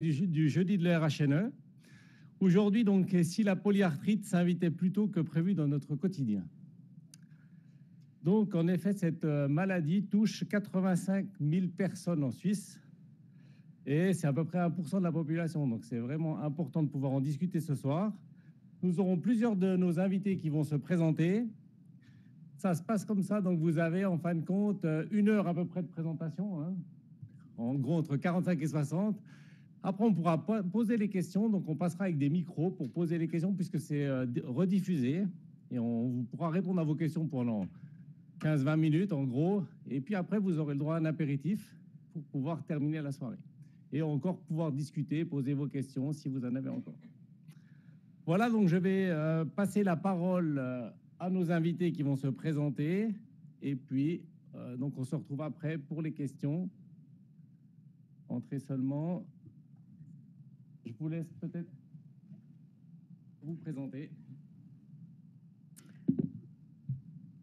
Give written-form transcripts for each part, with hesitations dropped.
du jeudi de la RHNE. Aujourd'hui, donc, si la polyarthrite s'invitait plus tôt que prévu dans notre quotidien. Donc, en effet, cette maladie touche 85 000 personnes en Suisse et c'est à peu près 1% de la population. Donc, c'est vraiment important de pouvoir en discuter ce soir. Nous aurons plusieurs de nos invités qui vont se présenter. Ça se passe comme ça. Donc, vous avez en fin de compte 1 heure à peu près de présentation, hein, en gros entre 45 et 60. Après, on pourra poser les questions. Donc, on passera avec des micros pour poser les questions puisque c'est rediffusé. Et on vous pourra répondre à vos questions pendant 15-20 minutes, en gros. Et puis après, vous aurez le droit à un apéritif pour pouvoir terminer la soirée. Et encore pouvoir discuter, poser vos questions si vous en avez encore. Voilà, donc je vais passer la parole à nos invités qui vont se présenter. Et puis, donc on se retrouve après pour les questions. Entrez seulement. Je vous laisse peut-être vous présenter.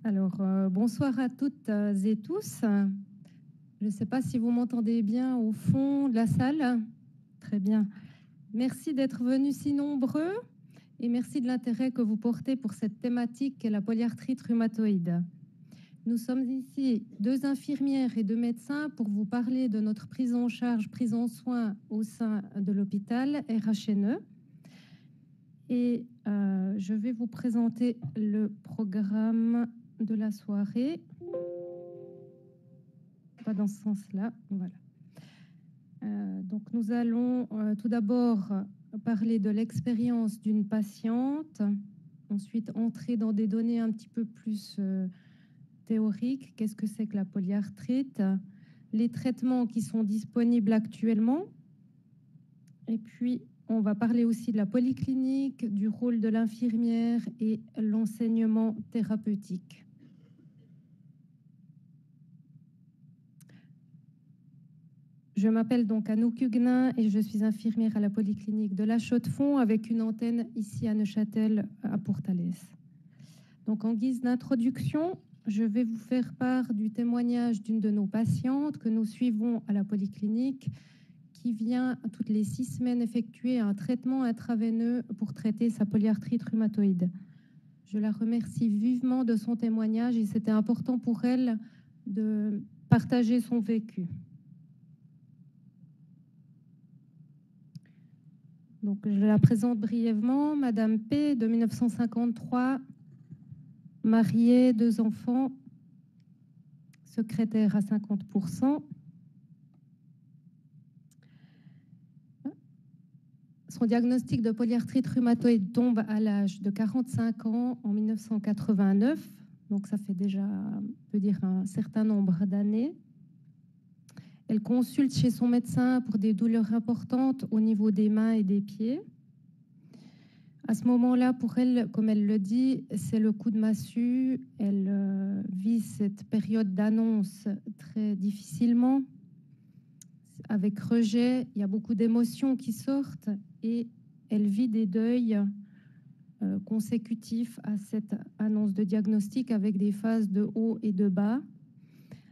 Alors, bonsoir à toutes et tous. Je ne sais pas si vous m'entendez bien au fond de la salle. Très bien. Merci d'être venus si nombreux et merci de l'intérêt que vous portez pour cette thématique qu'est la polyarthrite rhumatoïde. Nous sommes ici 2 infirmières et 2 médecins pour vous parler de notre prise en charge, prise en soin au sein de l'hôpital RHNE. Et je vais vous présenter le programme de la soirée. Pas dans ce sens-là, voilà. Donc nous allons tout d'abord parler de l'expérience d'une patiente, ensuite entrer dans des données un petit peu plus théoriques. Qu'est-ce que c'est que la polyarthrite? Les traitements qui sont disponibles actuellement. Et puis, on va parler aussi de la polyclinique, du rôle de l'infirmière et l'enseignement thérapeutique. Je m'appelle donc Anouk Huguenin et je suis infirmière à la polyclinique de La Chaux-de-Fonds avec une antenne ici à Neuchâtel, à Pourtalès. Donc, en guise d'introduction, je vais vous faire part du témoignage d'une de nos patientes que nous suivons à la polyclinique qui vient toutes les 6 semaines effectuer un traitement intraveineux pour traiter sa polyarthrite rhumatoïde. Je la remercie vivement de son témoignage et c'était important pour elle de partager son vécu. Donc, je la présente brièvement. Madame P, de 1953, mariée, 2 enfants, secrétaire à 50%. Son diagnostic de polyarthrite rhumatoïde tombe à l'âge de 45 ans en 1989. Donc, ça fait déjà, on peut dire, un certain nombre d'années. Elle consulte chez son médecin pour des douleurs importantes au niveau des mains et des pieds. À ce moment-là, pour elle, comme elle le dit, c'est le coup de massue. Elle vit cette période d'annonce très difficilement, avec rejet. Il y a beaucoup d'émotions qui sortent et elle vit des deuils consécutifs à cette annonce de diagnostic avec des phases de haut et de bas.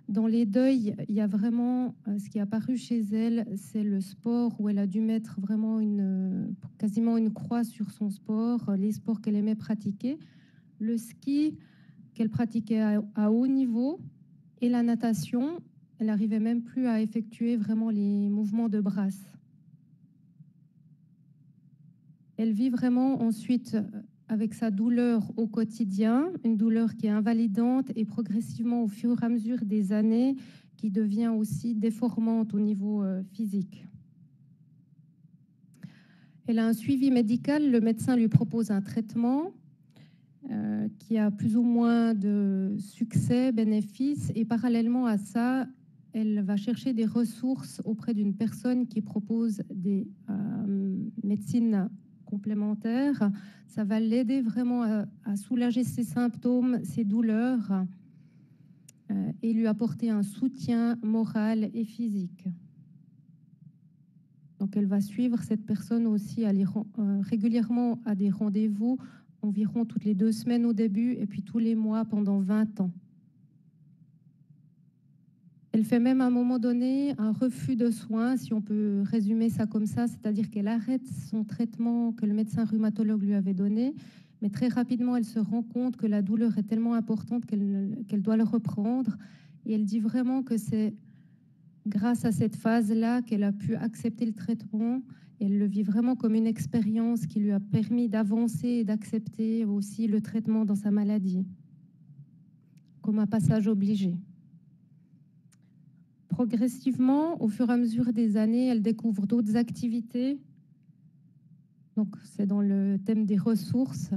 Dans les deuils, il y a vraiment ce qui est apparu chez elle, c'est le sport où elle a dû mettre vraiment quasiment une croix sur son sport, les sports qu'elle aimait pratiquer, le ski qu'elle pratiquait à haut niveau et la natation. Elle n'arrivait même plus à effectuer vraiment les mouvements de brasse. Elle vit vraiment ensuite avec sa douleur au quotidien, une douleur qui est invalidante et progressivement au fur et à mesure des années qui devient aussi déformante au niveau physique. Elle a un suivi médical, le médecin lui propose un traitement qui a plus ou moins de succès, bénéfices, et parallèlement à ça, elle va chercher des ressources auprès d'une personne qui propose des médecines complémentaires. Ça va l'aider vraiment à soulager ses symptômes, ses douleurs et lui apporter un soutien moral et physique. Donc, elle va suivre cette personne aussi régulièrement à des rendez-vous, environ toutes les 2 semaines au début et puis tous les mois pendant 20 ans. Elle Elle fait même à un moment donné un refus de soins, si on peut résumer ça comme ça, c'est-à-dire qu'elle arrête son traitement que le médecin rhumatologue lui avait donné, mais très rapidement, elle se rend compte que la douleur est tellement importante qu'elle doit le reprendre. Et elle dit vraiment que c'est grâce à cette phase-là qu'elle a pu accepter le traitement. Elle le vit vraiment comme une expérience qui lui a permis d'avancer et d'accepter aussi le traitement dans sa maladie, comme un passage obligé. Progressivement, au fur et à mesure des années, elle découvre d'autres activités. Donc, c'est dans le thème des ressources.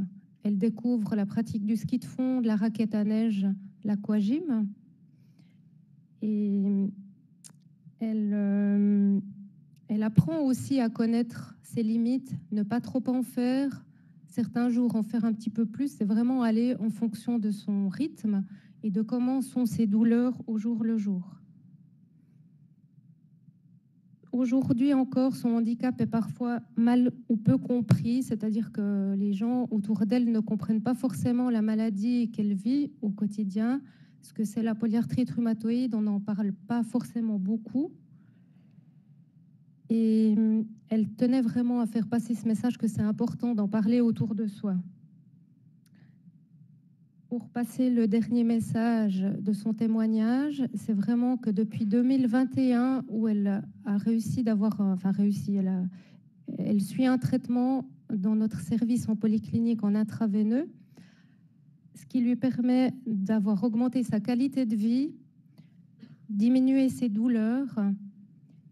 Elle découvre la pratique du ski de fond, de la raquette à neige, l'aquagym. Et elle apprend aussi à connaître ses limites, ne pas trop en faire. Certains jours, en faire un petit peu plus. C'est vraiment aller en fonction de son rythme et de comment sont ses douleurs au jour le jour. Aujourd'hui encore, son handicap est parfois mal ou peu compris, c'est-à-dire que les gens autour d'elle ne comprennent pas forcément la maladie qu'elle vit au quotidien. Ce que c'est la polyarthrite rhumatoïde, on n'en parle pas forcément beaucoup. Et elle tenait vraiment à faire passer ce message que c'est important d'en parler autour de soi. Pour passer le dernier message de son témoignage, c'est vraiment que depuis 2021, où elle a réussi elle suit un traitement dans notre service en polyclinique en intraveineux, ce qui lui permet d'avoir augmenté sa qualité de vie, diminué ses douleurs.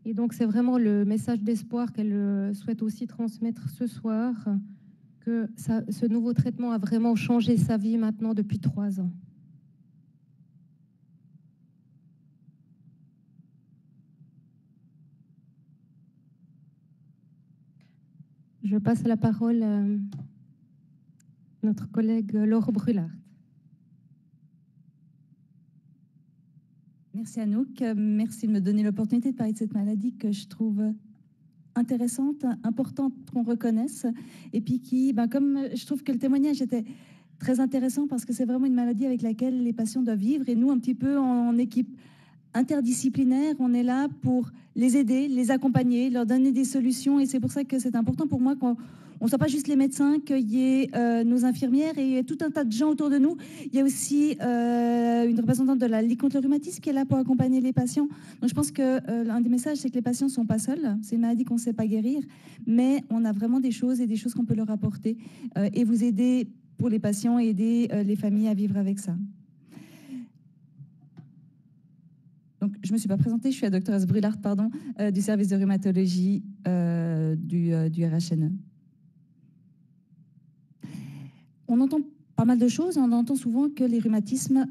Et donc, c'est vraiment le message d'espoir qu'elle souhaite aussi transmettre ce soir, que ce nouveau traitement a vraiment changé sa vie maintenant depuis 3 ans. Je passe la parole à notre collègue Laure Brulart. Merci Anouk, merci de me donner l'opportunité de parler de cette maladie que je trouve intéressante, importante qu'on reconnaisse, et puis qui, comme je trouve que le témoignage était très intéressant parce que c'est vraiment une maladie avec laquelle les patients doivent vivre, et nous, un petit peu en équipe interdisciplinaire, on est là pour les aider, les accompagner, leur donner des solutions, et c'est pour ça que c'est important pour moi qu'on ne soit pas juste les médecins, qu'il y ait nos infirmières et tout un tas de gens autour de nous. Il y a aussi une représentante de la Ligue contre le rhumatisme qui est là pour accompagner les patients. Donc je pense que l'un des messages, c'est que les patients ne sont pas seuls. C'est une maladie qu'on ne sait pas guérir, mais on a vraiment des choses qu'on peut leur apporter et vous aider pour les patients et aider les familles à vivre avec ça. Donc, je ne me suis pas présentée, je suis la docteure Brulart, du service de rhumatologie du RHNE. On entend pas mal de choses, on entend souvent que les rhumatismes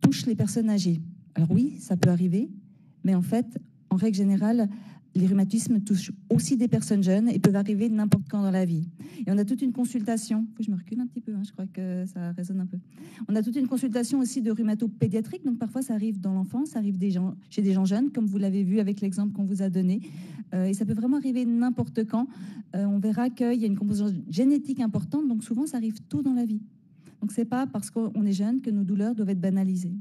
touchent les personnes âgées. Alors oui, ça peut arriver, mais en fait, en règle générale, les rhumatismes touchent aussi des personnes jeunes et peuvent arriver n'importe quand dans la vie. Et on a toute une consultation, faut que je me recule un petit peu, je crois que ça résonne un peu. On a toute une consultation aussi de rhumato-pédiatrique, donc parfois ça arrive dans l'enfance, ça arrive chez des gens jeunes, comme vous l'avez vu avec l'exemple qu'on vous a donné. Et ça peut vraiment arriver n'importe quand. On verra qu'il y a une composante génétique importante, donc souvent ça arrive tôt dans la vie. Donc c'est pas parce qu'on est jeune que nos douleurs doivent être banalisées.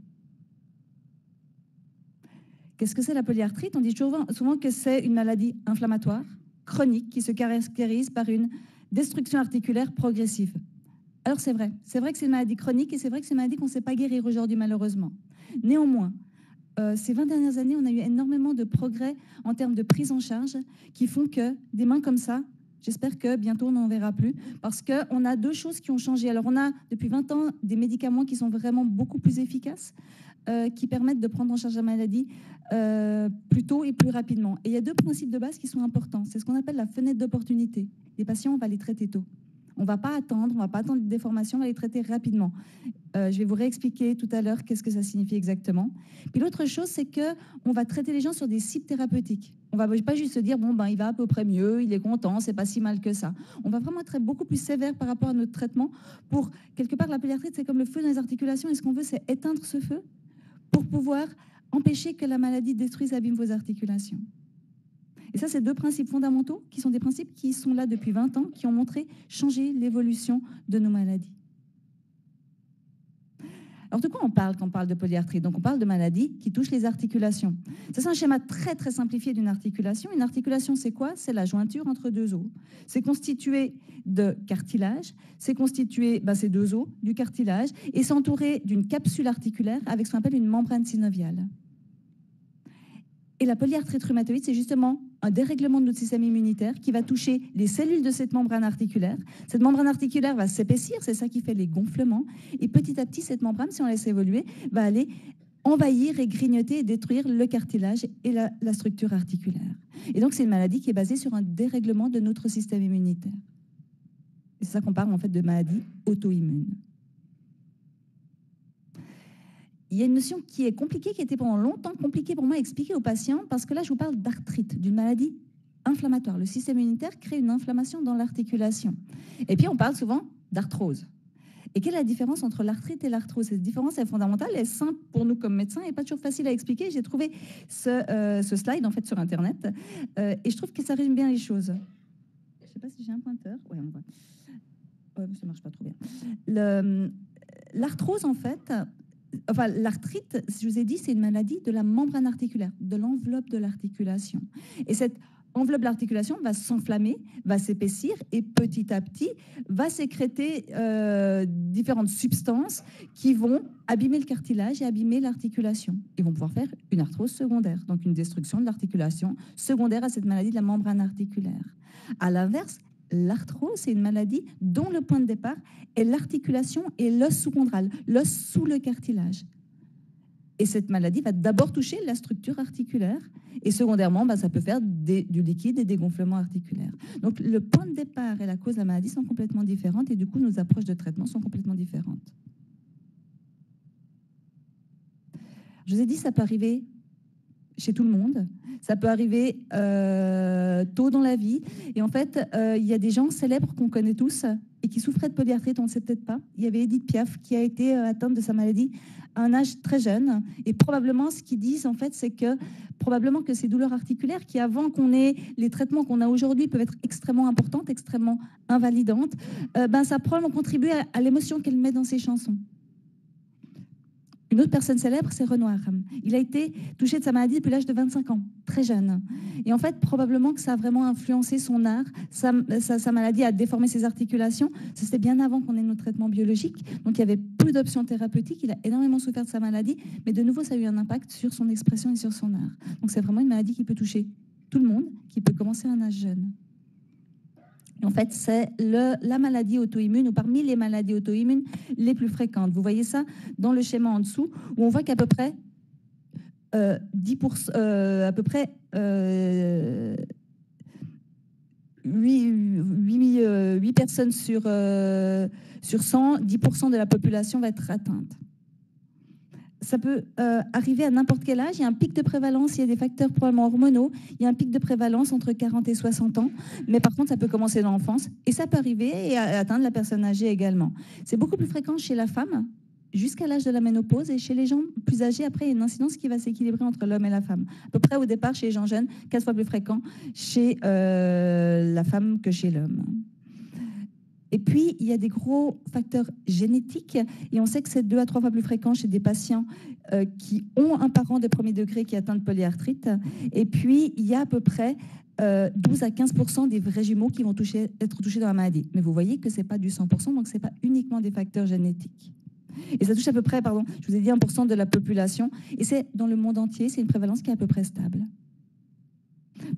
Qu'est-ce que c'est la polyarthrite? On dit souvent que c'est une maladie inflammatoire, chronique, qui se caractérise par une destruction articulaire progressive. Alors c'est vrai que c'est une maladie chronique et c'est vrai que c'est une maladie qu'on ne sait pas guérir aujourd'hui malheureusement. Néanmoins, ces 20 dernières années, on a eu énormément de progrès en termes de prise en charge qui font que des mains comme ça, j'espère que bientôt on n'en verra plus, parce qu'on a 2 choses qui ont changé. Alors on a depuis 20 ans des médicaments qui sont vraiment beaucoup plus efficaces, qui permettent de prendre en charge la maladie plus tôt et plus rapidement. Et il y a 2 principes de base qui sont importants. C'est ce qu'on appelle la fenêtre d'opportunité. Les patients, on va les traiter tôt. On ne va pas attendre les déformations, on va les traiter rapidement. Je vais vous réexpliquer tout à l'heure qu'est-ce que ça signifie exactement. Puis l'autre chose, c'est qu'on va traiter les gens sur des cibles thérapeutiques. On ne va pas juste se dire, il va à peu près mieux, il est content, c'est pas si mal que ça. On va vraiment être beaucoup plus sévère par rapport à notre traitement pour, quelque part, la polyarthrite, c'est comme le feu dans les articulations. Et ce qu'on veut, c'est éteindre ce feu pour pouvoir empêcher que la maladie détruise, abîme vos articulations. Et ça, c'est 2 principes fondamentaux qui sont des principes qui sont là depuis 20 ans, qui ont montré changer l'évolution de nos maladies. Alors, de quoi on parle quand on parle de polyarthrite? Donc, on parle de maladies qui touchent les articulations. Ça, c'est un schéma très, très simplifié d'une articulation. Une articulation, c'est quoi? C'est la jointure entre deux os. C'est constitué de cartilage, c'est constitué, ces deux os, du cartilage, et c'est entouré d'une capsule articulaire avec ce qu'on appelle une membrane synoviale. Et la polyarthrite rhumatoïde, c'est justement un dérèglement de notre système immunitaire qui va toucher les cellules de cette membrane articulaire. Cette membrane articulaire va s'épaissir, c'est ça qui fait les gonflements. Et petit à petit, cette membrane, si on laisse évoluer, va aller envahir et grignoter et détruire le cartilage et la structure articulaire. Et donc, c'est une maladie qui est basée sur un dérèglement de notre système immunitaire. Et c'est ça qu'on parle en fait de maladie auto-immune. Il y a une notion qui est compliquée, qui était pendant longtemps compliquée pour moi à expliquer aux patients, parce que là, je vous parle d'arthrite, d'une maladie inflammatoire. Le système immunitaire crée une inflammation dans l'articulation. Et puis, on parle souvent d'arthrose. Et quelle est la différence entre l'arthrite et l'arthrose? Cette différence est fondamentale, elle est simple pour nous comme médecins et pas toujours facile à expliquer. J'ai trouvé ce slide en fait sur Internet et je trouve que ça résume bien les choses. Je ne sais pas si j'ai un pointeur. Oui, on voit. Ça ne marche pas trop bien. L'arthrose, en fait... Enfin, l'arthrite, je vous ai dit, c'est une maladie de la membrane articulaire, de l'enveloppe de l'articulation. Et cette enveloppe de l'articulation va s'enflammer, va s'épaissir et petit à petit va sécréter différentes substances qui vont abîmer le cartilage et abîmer l'articulation. Ils vont pouvoir faire une arthrose secondaire, donc une destruction de l'articulation secondaire à cette maladie de la membrane articulaire. À l'inverse, l'arthrose, c'est une maladie dont le point de départ est l'articulation et l'os sous-chondral, l'os sous le cartilage. Et cette maladie va d'abord toucher la structure articulaire et secondairement, ça peut faire du liquide et des gonflements articulaires. Donc le point de départ et la cause de la maladie sont complètement différentes et du coup, nos approches de traitement sont complètement différentes. Je vous ai dit, ça peut arriver chez tout le monde. Ça peut arriver tôt dans la vie. Et en fait, il y a des gens célèbres qu'on connaît tous et qui souffraient de polyarthrite, on ne sait peut-être pas. Il y avait Edith Piaf qui a été atteinte de sa maladie à un âge très jeune. Et probablement, ce qu'ils disent, en fait, c'est que probablement que ces douleurs articulaires qui, avant qu'on ait les traitements qu'on a aujourd'hui, peuvent être extrêmement importantes, extrêmement invalidantes, ça a probablement contribué à l'émotion qu'elle met dans ses chansons. Une autre personne célèbre, c'est Renoir. Il a été touché de sa maladie depuis l'âge de 25 ans, très jeune. Et en fait, probablement que ça a vraiment influencé son art. Sa maladie a déformé ses articulations. C'était bien avant qu'on ait nos traitements biologiques. Donc, il y avait peu d'options thérapeutiques. Il a énormément souffert de sa maladie. Mais de nouveau, ça a eu un impact sur son expression et sur son art. Donc, c'est vraiment une maladie qui peut toucher tout le monde, qui peut commencer à un âge jeune. En fait, c'est la maladie auto-immune ou parmi les maladies auto-immunes les plus fréquentes. Vous voyez ça dans le schéma en dessous, où on voit qu'à peu près 10%, à peu près 8 personnes sur 100, 10% de la population va être atteinte. Ça peut arriver à n'importe quel âge. Il y a un pic de prévalence, il y a des facteurs probablement hormonaux. Il y a un pic de prévalence entre 40 et 60 ans. Mais par contre, ça peut commencer dans l'enfance et ça peut arriver et atteindre la personne âgée également. C'est beaucoup plus fréquent chez la femme jusqu'à l'âge de la ménopause et chez les gens plus âgés, après, il y a une incidence qui va s'équilibrer entre l'homme et la femme. À peu près au départ, chez les gens jeunes, 4 fois plus fréquent chez la femme que chez l'homme. Et puis, il y a des gros facteurs génétiques et on sait que c'est 2 à 3 fois plus fréquent chez des patients qui ont un parent de premier degré qui est atteint de polyarthrite. Et puis, il y a à peu près 12 à 15% des vrais jumeaux qui vont être touchés dans la maladie. Mais vous voyez que ce n'est pas du 100%, donc ce n'est pas uniquement des facteurs génétiques. Et ça touche à peu près, je vous ai dit 1% de la population. Et c'est dans le monde entier, c'est une prévalence qui est à peu près stable.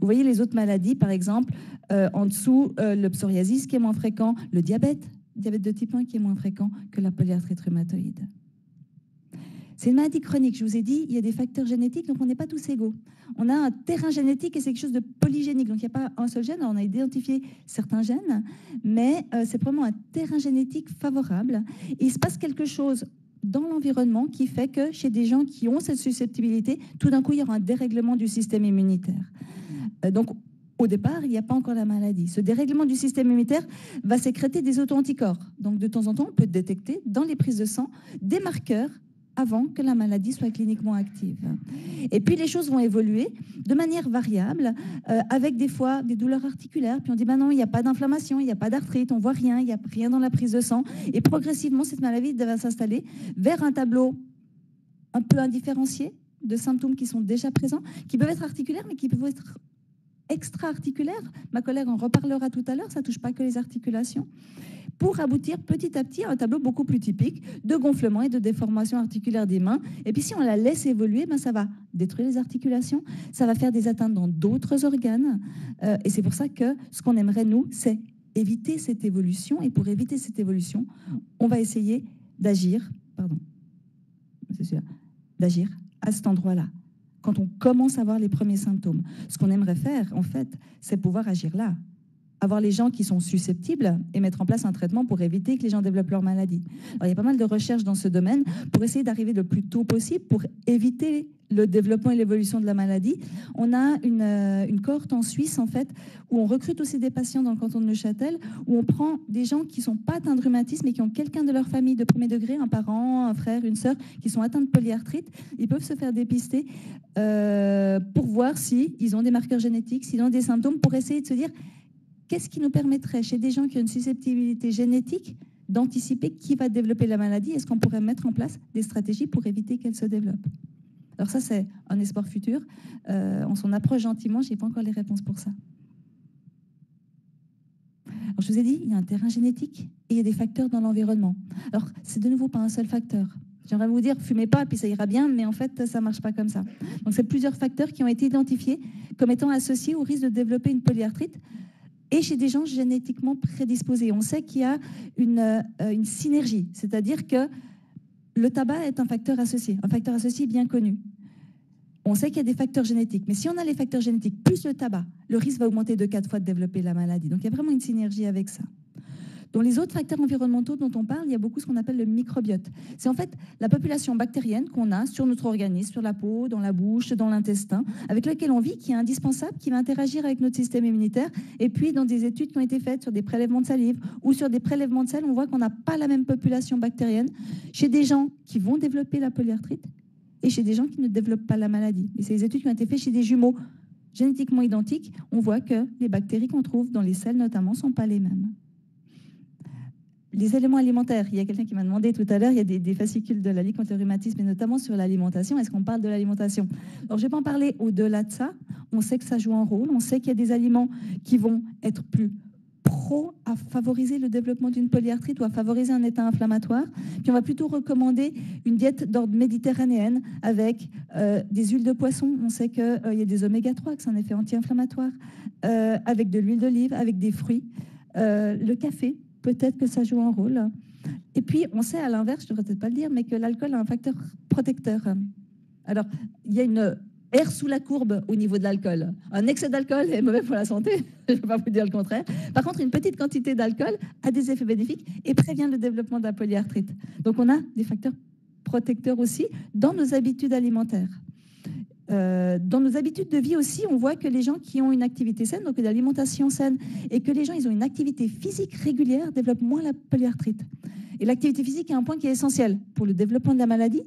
Vous voyez les autres maladies, par exemple, en dessous, le psoriasis qui est moins fréquent, le diabète de type 1 qui est moins fréquent que la polyarthrite rhumatoïde. C'est une maladie chronique, je vous ai dit, il y a des facteurs génétiques, donc on n'est pas tous égaux. On a un terrain génétique et c'est quelque chose de polygénique, donc il n'y a pas un seul gène, on a identifié certains gènes, mais c'est vraiment un terrain génétique favorable. Et il se passe quelque chose dans l'environnement qui fait que chez des gens qui ont cette susceptibilité, tout d'un coup, il y aura un dérèglement du système immunitaire. Donc, au départ, il n'y a pas encore la maladie. Ce dérèglement du système immunitaire va sécréter des auto-anticorps. Donc, de temps en temps, on peut détecter dans les prises de sang des marqueurs avant que la maladie soit cliniquement active. Et puis les choses vont évoluer de manière variable, avec des fois des douleurs articulaires, puis on dit ben non, il n'y a pas d'inflammation, il n'y a pas d'arthrite, on voit rien, il n'y a rien dans la prise de sang, et progressivement cette maladie va s'installer vers un tableau un peu indifférencié de symptômes qui sont déjà présents, qui peuvent être articulaires, mais qui peuvent être extra-articulaires. Ma collègue en reparlera tout à l'heure, ça ne touche pas que les articulations, pour aboutir petit à petit à un tableau beaucoup plus typique de gonflement et de déformation articulaire des mains. Et puis si on la laisse évoluer, ben ça va détruire les articulations, ça va faire des atteintes dans d'autres organes. Et c'est pour ça que ce qu'on aimerait, nous, c'est éviter cette évolution. Et pour éviter cette évolution, on va essayer d'agir, d'agir à cet endroit-là. Quand on commence à voir les premiers symptômes, ce qu'on aimerait faire, en fait, c'est pouvoir agir là. Avoir les gens qui sont susceptibles et mettre en place un traitement pour éviter que les gens développent leur maladie. Alors, il y a pas mal de recherches dans ce domaine pour essayer d'arriver le plus tôt possible pour éviter le développement et l'évolution de la maladie. On a une cohorte en Suisse, en fait, où on recrute aussi des patients dans le canton de Neuchâtel, où on prend des gens qui ne sont pas atteints de rhumatisme, mais qui ont quelqu'un de leur famille de premier degré, un parent, un frère, une sœur, qui sont atteints de polyarthrite. Ils peuvent se faire dépister pour voir s'ils ont des marqueurs génétiques, s'ils ont des symptômes, pour essayer de se dire qu'est-ce qui nous permettrait, chez des gens qui ont une susceptibilité génétique, d'anticiper qui va développer la maladie. Est-ce qu'on pourrait mettre en place des stratégies pour éviter qu'elle se développe? Alors ça, c'est un espoir futur. On s'en approche gentiment. Je n'ai pas encore les réponses pour ça. Alors, je vous ai dit, il y a un terrain génétique et il y a des facteurs dans l'environnement. Alors, c'est de nouveau pas un seul facteur. J'aimerais vous dire, fumez pas, puis ça ira bien, mais en fait, ça ne marche pas comme ça. Donc, c'est plusieurs facteurs qui ont été identifiés comme étant associés au risque de développer une polyarthrite et chez des gens génétiquement prédisposés. On sait qu'il y a une synergie, c'est-à-dire que le tabac est un facteur associé bien connu. On sait qu'il y a des facteurs génétiques, mais si on a les facteurs génétiques plus le tabac, le risque va augmenter de 4 fois de développer la maladie. Donc il y a vraiment une synergie avec ça. Dans les autres facteurs environnementaux dont on parle, il y a beaucoup ce qu'on appelle le microbiote. C'est en fait la population bactérienne qu'on a sur notre organisme, sur la peau, dans la bouche, dans l'intestin, avec laquelle on vit, qui est indispensable, qui va interagir avec notre système immunitaire. Et puis, dans des études qui ont été faites sur des prélèvements de salive ou sur des prélèvements de sel, on voit qu'on n'a pas la même population bactérienne chez des gens qui vont développer la polyarthrite et chez des gens qui ne développent pas la maladie. Et c'est des études qui ont été faites chez des jumeaux génétiquement identiques. On voit que les bactéries qu'on trouve dans les selles, notamment, ne sont pas les mêmes. Les éléments alimentaires, il y a quelqu'un qui m'a demandé tout à l'heure, il y a des fascicules de la Ligue contre le rhumatisme, et notamment sur l'alimentation. Est-ce qu'on parle de l'alimentation? Alors, je ne vais pas en parler au-delà de ça. On sait que ça joue un rôle. On sait qu'il y a des aliments qui vont être plus pro à favoriser le développement d'une polyarthrite ou à favoriser un état inflammatoire. Puis on va plutôt recommander une diète d'ordre méditerranéenne avec des huiles de poisson. On sait qu'il y a des oméga-3, que c'est un effet anti-inflammatoire, avec de l'huile d'olive, avec des fruits. Le café, peut-être que ça joue un rôle. Et puis, on sait à l'inverse, je ne devrais peut-être pas le dire, mais que l'alcool a un facteur protecteur. Alors, il y a une air sous la courbe au niveau de l'alcool. Un excès d'alcool est mauvais pour la santé, je ne vais pas vous dire le contraire. Par contre, une petite quantité d'alcool a des effets bénéfiques et prévient le développement de la polyarthrite. Donc, on a des facteurs protecteurs aussi dans nos habitudes alimentaires. Dans nos habitudes de vie aussi, on voit que les gens qui ont une activité saine, donc une alimentation saine, et que les gens ils ont une activité physique régulière, développent moins la polyarthrite. Et l'activité physique est un point qui est essentiel pour le développement de la maladie.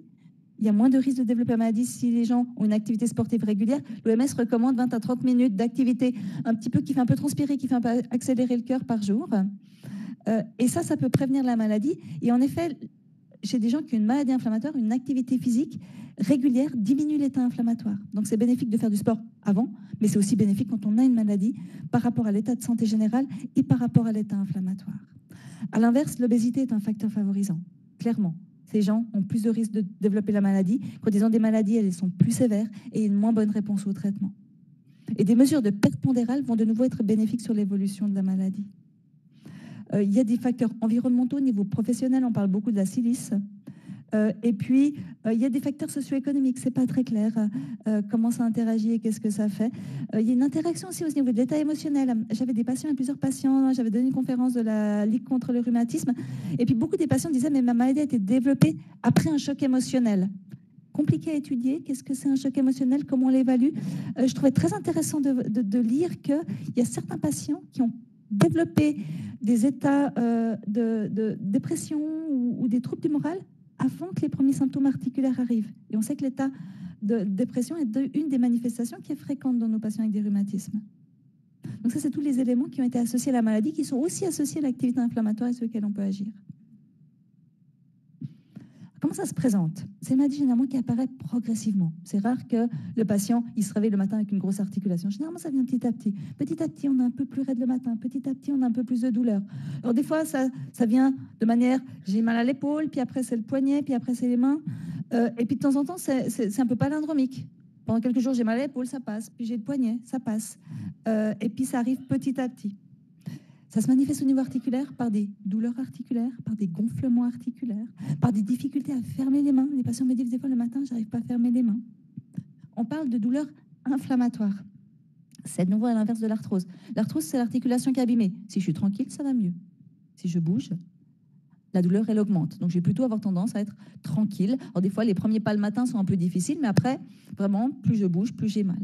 Il y a moins de risques de développer la maladie si les gens ont une activité sportive régulière. L'OMS recommande 20 à 30 minutes d'activité un petit peu qui fait un peu transpirer, qui fait un peu accélérer le cœur par jour. Et ça peut prévenir la maladie. Et en effet, chez des gens qui ont une maladie inflammatoire, une activité physique régulière diminue l'état inflammatoire. Donc c'est bénéfique de faire du sport avant, mais c'est aussi bénéfique quand on a une maladie par rapport à l'état de santé général et par rapport à l'état inflammatoire. À l'inverse, l'obésité est un facteur favorisant, clairement. Ces gens ont plus de risques de développer la maladie. Quand ils ont des maladies, elles sont plus sévères et une moins bonne réponse au traitement. Et des mesures de perte pondérale vont de nouveau être bénéfiques sur l'évolution de la maladie. Il y a des facteurs environnementaux au niveau professionnel, on parle beaucoup de la silice. Et puis, il y a des facteurs socio-économiques, c'est pas très clair comment ça interagit et qu'est-ce que ça fait. Il y a une interaction aussi au niveau de l'état émotionnel. J'avais des patients et plusieurs patients, j'avais donné une conférence de la Ligue contre le rhumatisme, et puis beaucoup des patients disaient « mais ma maladie a été développée après un choc émotionnel ». Compliqué à étudier, qu'est-ce que c'est un choc émotionnel, comment on l'évalue. Je trouvais très intéressant de lire qu'il y a certains patients qui ont développé des états de dépression ou des troubles du moral avant que les premiers symptômes articulaires arrivent. Et on sait que l'état de dépression est une des manifestations qui est fréquente dans nos patients avec des rhumatismes. Donc ça, c'est tous les éléments qui ont été associés à la maladie, qui sont aussi associés à l'activité inflammatoire et sur lesquels on peut agir. Comment ça se présente? C'est une maladie généralement qui apparaît progressivement. C'est rare que le patient il se réveille le matin avec une grosse articulation. Généralement, ça vient petit à petit. Petit à petit, on est un peu plus raide le matin. Petit à petit, on a un peu plus de douleur. Alors des fois, ça vient de manière, j'ai mal à l'épaule, puis après c'est le poignet, puis après c'est les mains. Et puis de temps en temps, c'est un peu palindromique. Pendant quelques jours, j'ai mal à l'épaule, ça passe. Puis j'ai le poignet, ça passe. Et puis ça arrive petit à petit. Ça se manifeste au niveau articulaire par des douleurs articulaires, par des gonflements articulaires, par des difficultés à fermer les mains. Les patients me disent des fois le matin, j'arrive pas à fermer les mains. On parle de douleurs inflammatoires. C'est de nouveau à l'inverse de l'arthrose. L'arthrose, c'est l'articulation qui est abîmée. Si je suis tranquille, ça va mieux. Si je bouge, la douleur, elle augmente. Donc, je vais plutôt avoir tendance à être tranquille. Alors, des fois, les premiers pas le matin sont un peu difficiles, mais après, vraiment, plus je bouge, plus j'ai mal.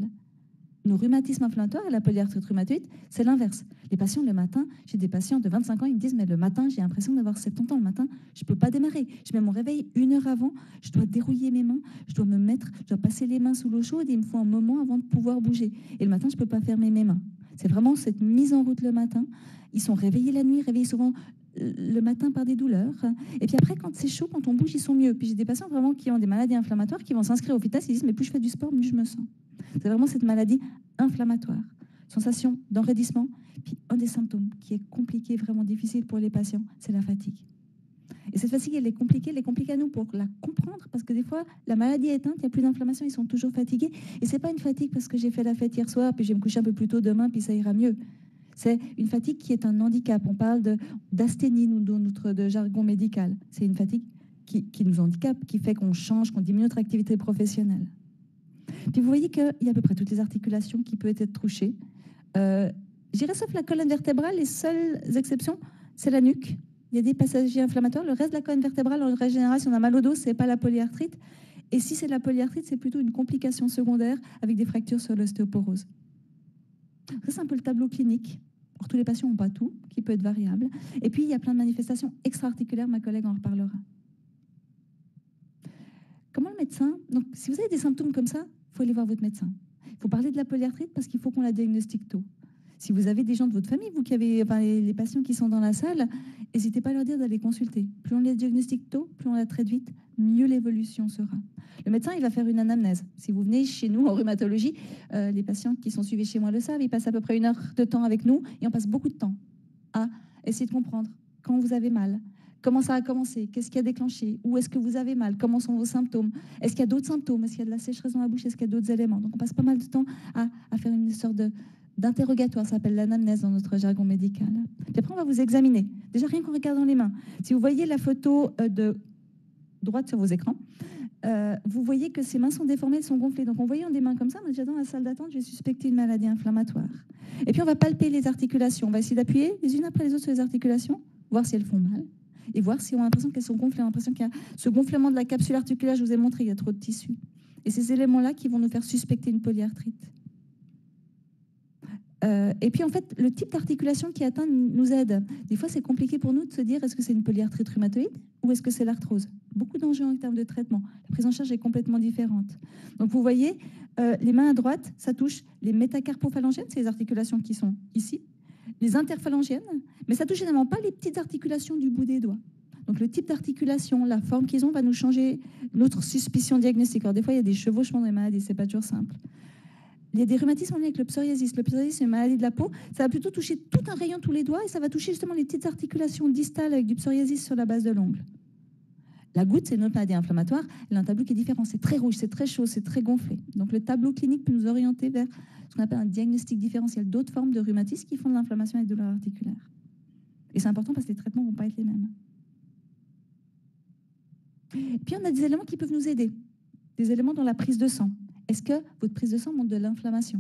Nos rhumatismes inflammatoires et la polyarthrite rhumatoïde, c'est l'inverse. Les patients, le matin, j'ai des patients de 25 ans, ils me disent, mais le matin, j'ai l'impression d'avoir 70 ans. Le matin, je ne peux pas démarrer. Je mets mon réveil 1 heure avant, je dois dérouiller mes mains, je dois passer les mains sous l'eau chaude et il me faut un moment avant de pouvoir bouger. Et le matin, je ne peux pas fermer mes mains. C'est vraiment cette mise en route le matin. Ils sont réveillés la nuit, réveillés souvent le matin par des douleurs. Et puis après, quand c'est chaud, quand on bouge, ils sont mieux. Puis j'ai des patients vraiment qui ont des maladies inflammatoires qui vont s'inscrire au FITAS, ils disent, mais plus je fais du sport, mieux je me sens. C'est vraiment cette maladie inflammatoire. Sensation d'enraidissement. Puis un des symptômes qui est compliqué, vraiment difficile pour les patients, c'est la fatigue. Et cette fatigue, elle est compliquée à nous pour la comprendre, parce que des fois, la maladie est éteinte, il n'y a plus d'inflammation, ils sont toujours fatigués. Et ce n'est pas une fatigue parce que j'ai fait la fête hier soir, puis je vais me coucher un peu plus tôt demain, puis ça ira mieux. C'est une fatigue qui est un handicap. On parle d'asthénie, nous, dans notre jargon médical. C'est une fatigue qui nous handicape, qui fait qu'on change, qu'on diminue notre activité professionnelle. Puis vous voyez qu'il y a à peu près toutes les articulations qui peuvent être touchées. J'irais sauf la colonne vertébrale, les seules exceptions, c'est la nuque. Il y a des passages inflammatoires. Le reste de la colonne vertébrale, en règle générale, si on a mal au dos, ce n'est pas la polyarthrite. Et si c'est la polyarthrite, c'est plutôt une complication secondaire avec des fractures sur l'ostéoporose. Ça, c'est un peu le tableau clinique. Alors, tous les patients n'ont pas tout, qui peut être variable. Et puis, il y a plein de manifestations extra-articulaires, ma collègue en reparlera. Comment le médecin... Donc, si vous avez des symptômes comme ça, il faut aller voir votre médecin. Il faut parler de la polyarthrite parce qu'il faut qu'on la diagnostique tôt. Si vous avez des gens de votre famille, vous qui avez les patients qui sont dans la salle, n'hésitez pas à leur dire d'aller consulter. Plus on les diagnostique tôt, plus on la traite vite, mieux l'évolution sera. Le médecin, il va faire une anamnèse. Si vous venez chez nous en rhumatologie, les patients qui sont suivis chez moi le savent, ils passent à peu près 1 heure de temps avec nous et on passe beaucoup de temps à essayer de comprendre quand vous avez mal, comment ça a commencé, qu'est-ce qui a déclenché, où est-ce que vous avez mal, comment sont vos symptômes, est-ce qu'il y a d'autres symptômes, est-ce qu'il y a de la sécheresse dans la bouche, est-ce qu'il y a d'autres éléments. Donc on passe pas mal de temps à faire une sorte d'interrogatoire, ça s'appelle l'anamnèse dans notre jargon médical. Puis après, on va vous examiner. Déjà, rien qu'en regardant les mains. Si vous voyez la photo de droite sur vos écrans, vous voyez que ces mains sont déformées, elles sont gonflées. Donc, en voyant des mains comme ça, moi, déjà dans la salle d'attente, je vais suspecter une maladie inflammatoire. Et puis, on va palper les articulations. On va essayer d'appuyer les unes après les autres sur les articulations, voir si elles font mal, et voir si on a l'impression qu'elles sont gonflées. On a l'impression qu'il y a ce gonflement de la capsule articulaire, je vous ai montré, il y a trop de tissu. Et ces éléments-là qui vont nous faire suspecter une polyarthrite. Et puis, en fait, le type d'articulation qui est atteint nous aide. Des fois, c'est compliqué pour nous de se dire est-ce que c'est une polyarthrite rhumatoïde ou est-ce que c'est l'arthrose. Beaucoup d'enjeux en termes de traitement. La prise en charge est complètement différente. Donc, vous voyez, les mains à droite, ça touche les métacarpophalangiennes, c'est les articulations qui sont ici, les interphalangiennes, mais ça touche généralement pas les petites articulations du bout des doigts. Donc, le type d'articulation, la forme qu'ils ont va nous changer notre suspicion diagnostique. Alors, des fois, il y a des chevauchements dans les maladies, c'est pas toujours simple. Il y a des rhumatismes en lien avec le psoriasis. Le psoriasis, c'est une maladie de la peau. Ça va plutôt toucher tout un rayon, tous les doigts, et ça va toucher justement les petites articulations distales avec du psoriasis sur la base de l'ongle. La goutte, c'est une autre maladie inflammatoire. Elle a un tableau qui est différent. C'est très rouge, c'est très chaud, c'est très gonflé. Donc, le tableau clinique peut nous orienter vers ce qu'on appelle un diagnostic différentiel d'autres formes de rhumatisme qui font de l'inflammation et de douleurs articulaires. Et c'est important parce que les traitements ne vont pas être les mêmes. Et puis, on a des éléments qui peuvent nous aider. Des éléments dans la prise de sang. Est-ce que votre prise de sang montre de l'inflammation?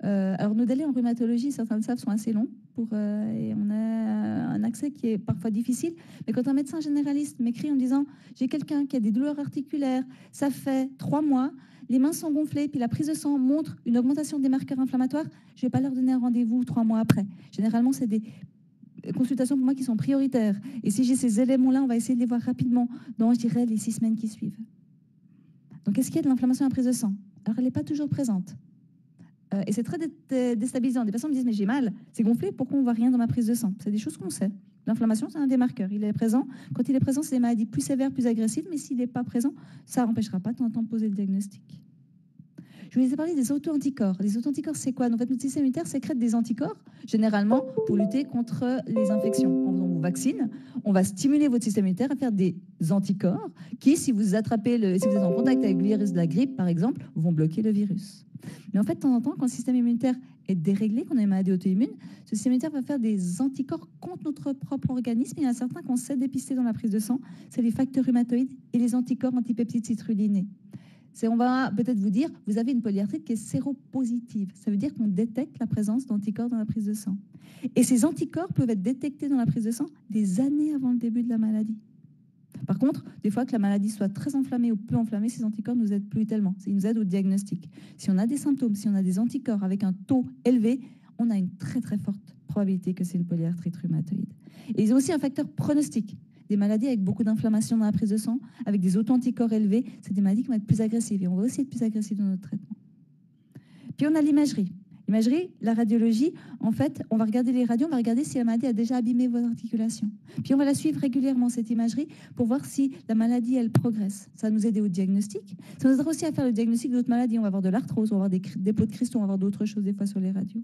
Alors, nos délais en rhumatologie, certains le savent, sont assez longs. Et on a un accès qui est parfois difficile. Mais quand un médecin généraliste m'écrit en disant « J'ai quelqu'un qui a des douleurs articulaires, ça fait 3 mois, les mains sont gonflées, puis la prise de sang montre une augmentation des marqueurs inflammatoires », je ne vais pas leur donner un rendez-vous 3 mois après. Généralement, c'est consultations pour moi qui sont prioritaires. Et si j'ai ces éléments-là, on va essayer de les voir rapidement dans, je dirais, les 6 semaines qui suivent. Donc, est-ce qu'il y a de l'inflammation à la prise de sang? Alors, elle n'est pas toujours présente. Et c'est très déstabilisant. Des patients me disent, mais j'ai mal, c'est gonflé, pourquoi on ne voit rien dans ma prise de sang? C'est des choses qu'on sait. L'inflammation, c'est un des marqueurs. Il est présent. Quand il est présent, c'est des maladies plus sévères, plus agressives, mais s'il n'est pas présent, ça n'empêchera pas de temps en temps de poser le diagnostic. Je vous ai parlé des auto-anticorps. Les auto-anticorps, c'est quoi? En fait, notre système immunitaire sécrète des anticorps, généralement pour lutter contre les infections. Quand on vous vaccine, on va stimuler votre système immunitaire à faire des anticorps qui, si vous attrapez, si vous êtes en contact avec le virus de la grippe, par exemple, vont bloquer le virus. Mais en fait, de temps en temps, quand le système immunitaire est déréglé, qu'on a une maladie auto-immune, ce système immunitaire va faire des anticorps contre notre propre organisme. Il y en a certains qu'on sait dépister dans la prise de sang, c'est les facteurs rhumatoïdes et les anticorps antipeptides citrulinés. On va peut-être vous dire, vous avez une polyarthrite qui est séropositive. Ça veut dire qu'on détecte la présence d'anticorps dans la prise de sang. Et ces anticorps peuvent être détectés dans la prise de sang des années avant le début de la maladie. Par contre, des fois que la maladie soit très enflammée ou peu enflammée, ces anticorps ne nous aident plus tellement. Ils nous aident au diagnostic. Si on a des symptômes, si on a des anticorps avec un taux élevé, on a une très très forte probabilité que c'est une polyarthrite rhumatoïde. Et ils ont aussi un facteur pronostic. Des maladies avec beaucoup d'inflammation dans la prise de sang, avec des auto-anticorps élevés, c'est des maladies qui vont être plus agressives. Et on va aussi être plus agressif dans notre traitement. Puis on a l'imagerie. L'imagerie, la radiologie, en fait, on va regarder les radios, on va regarder si la maladie a déjà abîmé vos articulations. Puis on va la suivre régulièrement, cette imagerie, pour voir si la maladie, elle progresse. Ça va nous aider au diagnostic. Ça nous aidera aussi à faire le diagnostic d'autres maladies. On va avoir de l'arthrose, on va avoir des dépôts de cristaux, on va avoir d'autres choses des fois sur les radios.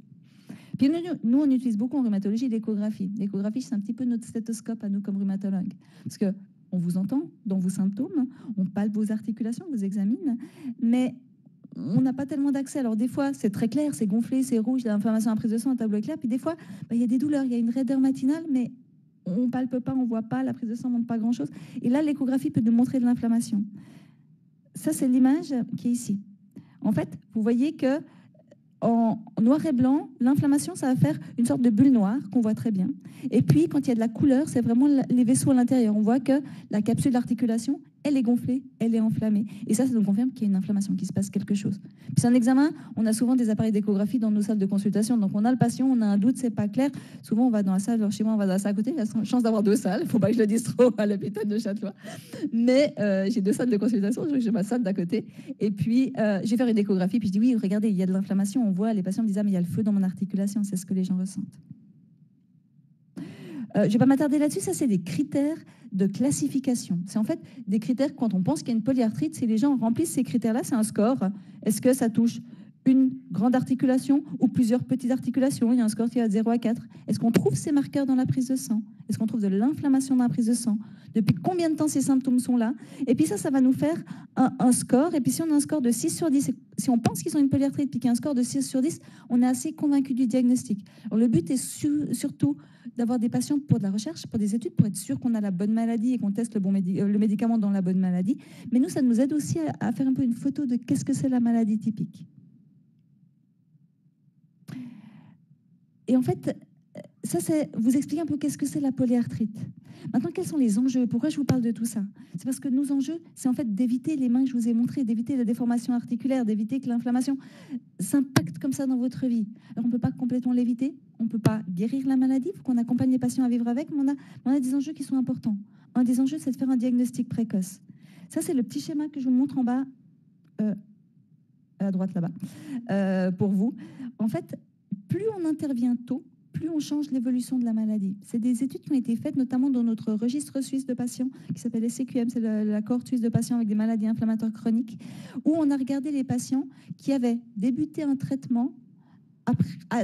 Puis nous, on utilise beaucoup en rhumatologie l'échographie. L'échographie, c'est un petit peu notre stéthoscope à nous comme rhumatologues. Parce qu'on vous entend dans vos symptômes, on palpe vos articulations, on vous examine, mais on n'a pas tellement d'accès. Alors des fois, c'est très clair, c'est gonflé, c'est rouge, il y a l'inflammation à la prise de sang, un tableau est clair. Puis des fois, il y a des douleurs, il y a une raideur matinale, mais on palpe pas, on voit pas, la prise de sang ne montre pas grand-chose. Et là, l'échographie peut nous montrer de l'inflammation. Ça, c'est l'image qui est ici. En fait, vous voyez que en noir et blanc, l'inflammation, ça va faire une sorte de bulle noire qu'on voit très bien. Et puis, quand il y a de la couleur, c'est vraiment les vaisseaux à l'intérieur. On voit que la capsule d'articulation, elle est gonflée, elle est enflammée. Et ça nous confirme qu'il y a une inflammation, qu'il se passe quelque chose. Puis c'est un examen, on a souvent des appareils d'échographie dans nos salles de consultation. Donc on a le patient, on a un doute, c'est pas clair. Souvent on va dans la salle, alors chez moi on va dans la salle à côté, il y a la chance d'avoir 2 salles, il ne faut pas que je le dise trop à l'hôpital de Châtelois. Mais j'ai 2 salles de consultation, j'ai ma salle d'à côté. Et puis je vais faire une échographie, puis je dis oui, regardez, il y a de l'inflammation, on voit, les patients me disent ah mais il y a le feu dans mon articulation, c'est ce que les gens ressentent. Je ne vais pas m'attarder là-dessus, ça c'est des critères de classification. C'est en fait des critères, quand on pense qu'il y a une polyarthrite, si les gens remplissent ces critères-là, c'est un score. Est-ce que ça touche une grande articulation ou plusieurs petites articulations? Il y a un score qui va de 0 à 4. Est-ce qu'on trouve ces marqueurs dans la prise de sang? Est-ce qu'on trouve de l'inflammation dans la prise de sang? Depuis combien de temps ces symptômes sont là? Et puis ça va nous faire un score. Et puis si on a un score de 6 sur 10, si on pense qu'ils ont une polyarthrite puis qu'il y a un score de 6 sur 10, on est assez convaincu du diagnostic. Alors, le but est surtout d'avoir des patients pour de la recherche, pour des études, pour être sûr qu'on a la bonne maladie et qu'on teste le médicament dans la bonne maladie. Mais nous, ça nous aide aussi à faire un peu une photo de qu'est-ce que c'est la maladie typique. Et en fait, ça, c'est vous expliquer un peu qu'est-ce que c'est la polyarthrite. Maintenant, quels sont les enjeux? Pourquoi je vous parle de tout ça? C'est parce que nos enjeux, c'est en fait d'éviter les mains que je vous ai montrées, d'éviter la déformation articulaire, d'éviter que l'inflammation s'impacte comme ça dans votre vie. Alors, on ne peut pas complètement l'éviter, on ne peut pas guérir la maladie, il faut qu'on accompagne les patients à vivre avec, mais on a des enjeux qui sont importants. Un des enjeux, c'est de faire un diagnostic précoce. Ça, c'est le petit schéma que je vous montre en bas, à droite là-bas, pour vous. En fait, plus on intervient tôt, plus on change l'évolution de la maladie. C'est des études qui ont été faites notamment dans notre registre suisse de patients qui s'appelle SCQM, c'est la cohorte suisse de patients avec des maladies inflammatoires chroniques, où on a regardé les patients qui avaient débuté un traitement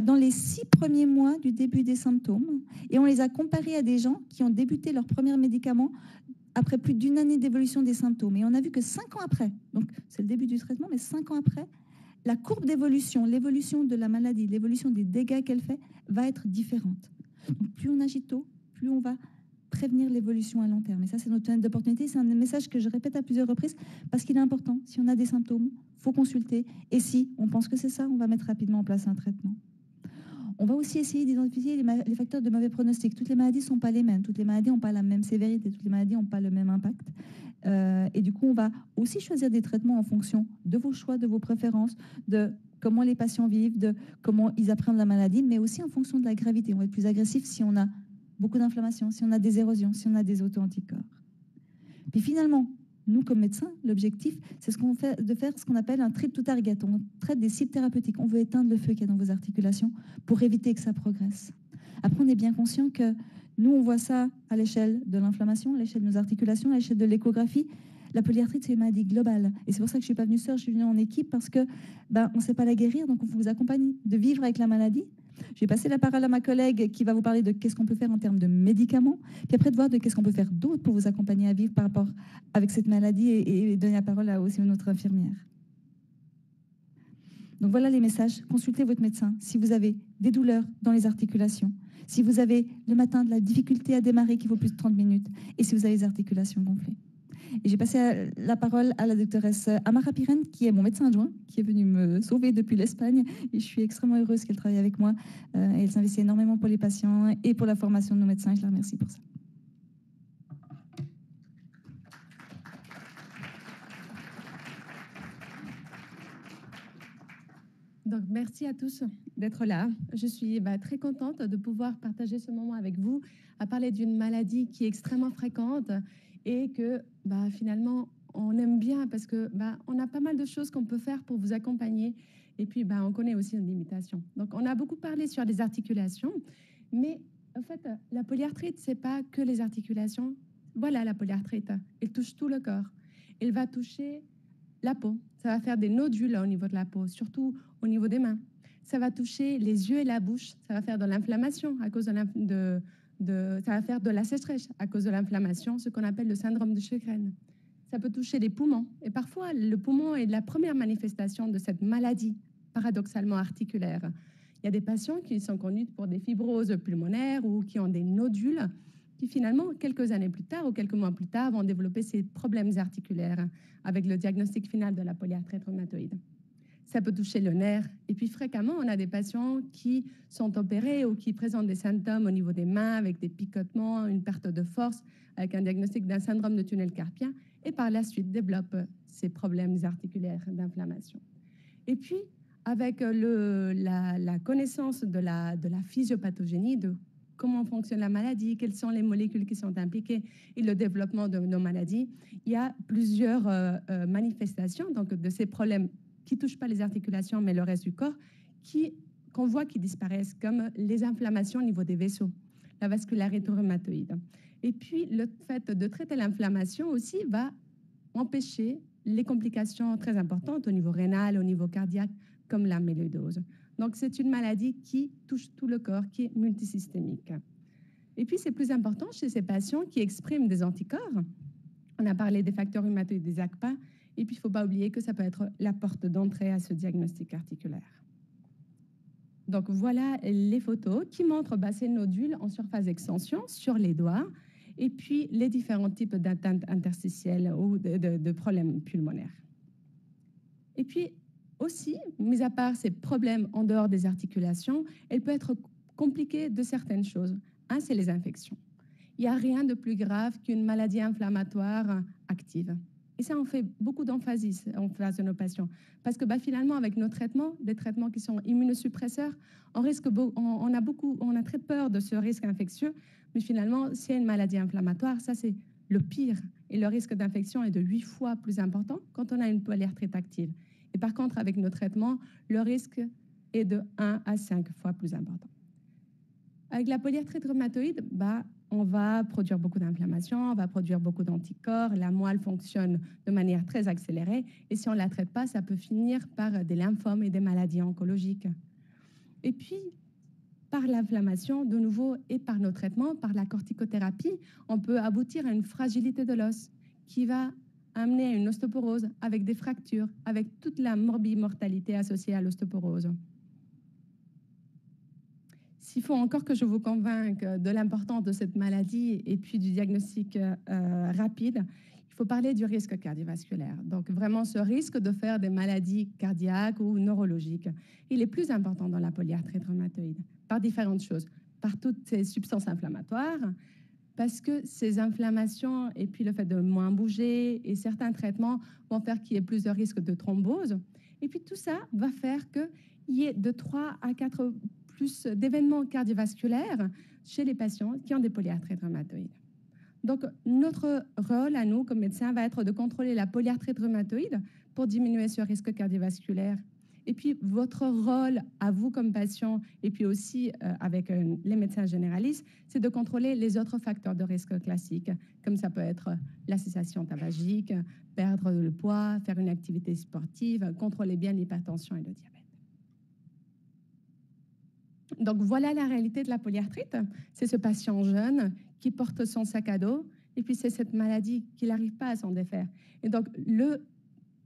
dans les 6 premiers mois du début des symptômes, et on les a comparés à des gens qui ont débuté leur premier médicament après plus d'1 année d'évolution des symptômes. Et on a vu que 5 ans après, donc c'est le début du traitement, mais 5 ans après, la courbe d'évolution, l'évolution de la maladie, l'évolution des dégâts qu'elle fait va être différente. Donc, plus on agit tôt, plus on va prévenir l'évolution à long terme. Et ça, c'est notre fenêtre d'opportunité. C'est un message que je répète à plusieurs reprises parce qu'il est important. Si on a des symptômes, il faut consulter. Et si on pense que c'est ça, on va mettre rapidement en place un traitement. On va aussi essayer d'identifier les facteurs de mauvais pronostic. Toutes les maladies ne sont pas les mêmes. Toutes les maladies n'ont pas la même sévérité. Toutes les maladies n'ont pas le même impact. Et du coup, on va aussi choisir des traitements en fonction de vos choix, de vos préférences, de comment les patients vivent, de comment ils apprennent la maladie, mais aussi en fonction de la gravité. On va être plus agressif si on a beaucoup d'inflammation, si on a des érosions, si on a des auto-anticorps. Puis finalement, nous, comme médecins, l'objectif, c'est de faire ce qu'on appelle un treat to target. On traite des cibles thérapeutiques. On veut éteindre le feu qu'il y a dans vos articulations pour éviter que ça progresse. Après, on est bien conscient que nous, on voit ça à l'échelle de l'inflammation, à l'échelle de nos articulations, à l'échelle de l'échographie. La polyarthrite, c'est une maladie globale. Et c'est pour ça que je ne suis pas venue seule, je suis venue en équipe parce qu'on ne sait pas la guérir, donc on vous accompagne de vivre avec la maladie. Je vais passer la parole à ma collègue qui va vous parler de qu'est-ce qu'on peut faire en termes de médicaments, puis après de voir de qu'est-ce qu'on peut faire d'autre pour vous accompagner à vivre par rapport avec cette maladie et donner la parole à aussi une autre infirmière. Donc voilà les messages. Consultez votre médecin si vous avez des douleurs dans les articulations, si vous avez le matin de la difficulté à démarrer qui vaut plus de 30 minutes et si vous avez les articulations gonflées. Et j'ai passé la parole à la doctoresse Amara Piren, qui est mon médecin adjoint, qui est venue me sauver depuis l'Espagne. Et je suis extrêmement heureuse qu'elle travaille avec moi. Et elle s'investit énormément pour les patients et pour la formation de nos médecins. Et je la remercie pour ça. Donc, merci à tous d'être là. Je suis très contente de pouvoir partager ce moment avec vous, à parler d'une maladie qui est extrêmement fréquente et que finalement, on aime bien parce que on a pas mal de choses qu'on peut faire pour vous accompagner. Et puis, on connaît aussi une limitation. Donc, on a beaucoup parlé sur les articulations, mais en fait, la polyarthrite, c'est pas que les articulations. Voilà la polyarthrite. Elle touche tout le corps. Elle va toucher la peau. Ça va faire des nodules au niveau de la peau, surtout au niveau des mains. Ça va toucher les yeux et la bouche. Ça va faire de l'inflammation à cause ça va faire de la sécheresse à cause de l'inflammation, ce qu'on appelle le syndrome de Sjögren. Ça peut toucher les poumons. Et parfois, le poumon est la première manifestation de cette maladie, paradoxalement articulaire. Il y a des patients qui sont connus pour des fibroses pulmonaires ou qui ont des nodules qui finalement, quelques années plus tard ou quelques mois plus tard, vont développer ces problèmes articulaires avec le diagnostic final de la polyarthrite rhumatoïde. Ça peut toucher le nerf. Et puis fréquemment, on a des patients qui sont opérés ou qui présentent des symptômes au niveau des mains avec des picotements, une perte de force, avec un diagnostic d'un syndrome de tunnel carpien et par la suite développent ces problèmes articulaires d'inflammation. Et puis, avec la connaissance de la physiopathogénie, de comment fonctionne la maladie, quelles sont les molécules qui sont impliquées et le développement de nos maladies, il y a plusieurs manifestations donc, de ces problèmes qui ne touchent pas les articulations, mais le reste du corps, qu'on voit qui disparaissent, comme les inflammations au niveau des vaisseaux, la vascularité rhumatoïde. Et puis, le fait de traiter l'inflammation aussi va empêcher les complications très importantes au niveau rénal, au niveau cardiaque, comme l'amyloïdose. Donc, c'est une maladie qui touche tout le corps, qui est multisystémique. Et puis, c'est plus important chez ces patients qui expriment des anticorps. On a parlé des facteurs rhumatoïdes, des ACPA. Et puis, il ne faut pas oublier que ça peut être la porte d'entrée à ce diagnostic articulaire. Donc, voilà les photos qui montrent ces nodules en surface d'extension sur les doigts et puis les différents types d'atteintes interstitielles ou de problèmes pulmonaires. Et puis, aussi, mis à part ces problèmes en dehors des articulations, elle peut être compliquée de certaines choses. Un, c'est les infections. Il n'y a rien de plus grave qu'une maladie inflammatoire active. Et ça, on fait beaucoup d'emphasis en face de nos patients. Parce que finalement, avec nos traitements, des traitements qui sont immunosuppresseurs, on a très peur de ce risque infectieux. Mais finalement, s'il y a une maladie inflammatoire, ça, c'est le pire. Et le risque d'infection est de 8 fois plus important quand on a une polyarthrite active. Et par contre, avec nos traitements, le risque est de 1 à 5 fois plus important. Avec la polyarthrite rhumatoïde, on va produire beaucoup d'inflammation, on va produire beaucoup d'anticorps, la moelle fonctionne de manière très accélérée et si on ne la traite pas, ça peut finir par des lymphomes et des maladies oncologiques. Et puis, par l'inflammation, de nouveau, et par nos traitements, par la corticothérapie, on peut aboutir à une fragilité de l'os qui va amener à une ostéoporose avec des fractures, avec toute la morbimortalité associée à l'ostéoporose. S'il faut encore que je vous convainque de l'importance de cette maladie et puis du diagnostic rapide, il faut parler du risque cardiovasculaire. Donc vraiment ce risque de faire des maladies cardiaques ou neurologiques. Il est plus important dans la polyarthrite rhumatoïde par différentes choses. Par toutes ces substances inflammatoires, parce que ces inflammations et puis le fait de moins bouger et certains traitements vont faire qu'il y ait plus de risques de thrombose. Et puis tout ça va faire qu'il y ait de 3 à 4 plus d'événements cardiovasculaires chez les patients qui ont des polyarthrite rhumatoïde. Donc, notre rôle à nous, comme médecins, va être de contrôler la polyarthrite rhumatoïde pour diminuer ce risque cardiovasculaire. Et puis, votre rôle à vous comme patient, et puis aussi avec les médecins généralistes, c'est de contrôler les autres facteurs de risque classiques, comme ça peut être la cessation tabagique, perdre le poids, faire une activité sportive, contrôler bien l'hypertension et le diabète. Donc, voilà la réalité de la polyarthrite. C'est ce patient jeune qui porte son sac à dos, et puis c'est cette maladie qu'il n'arrive pas à s'en défaire. Et donc,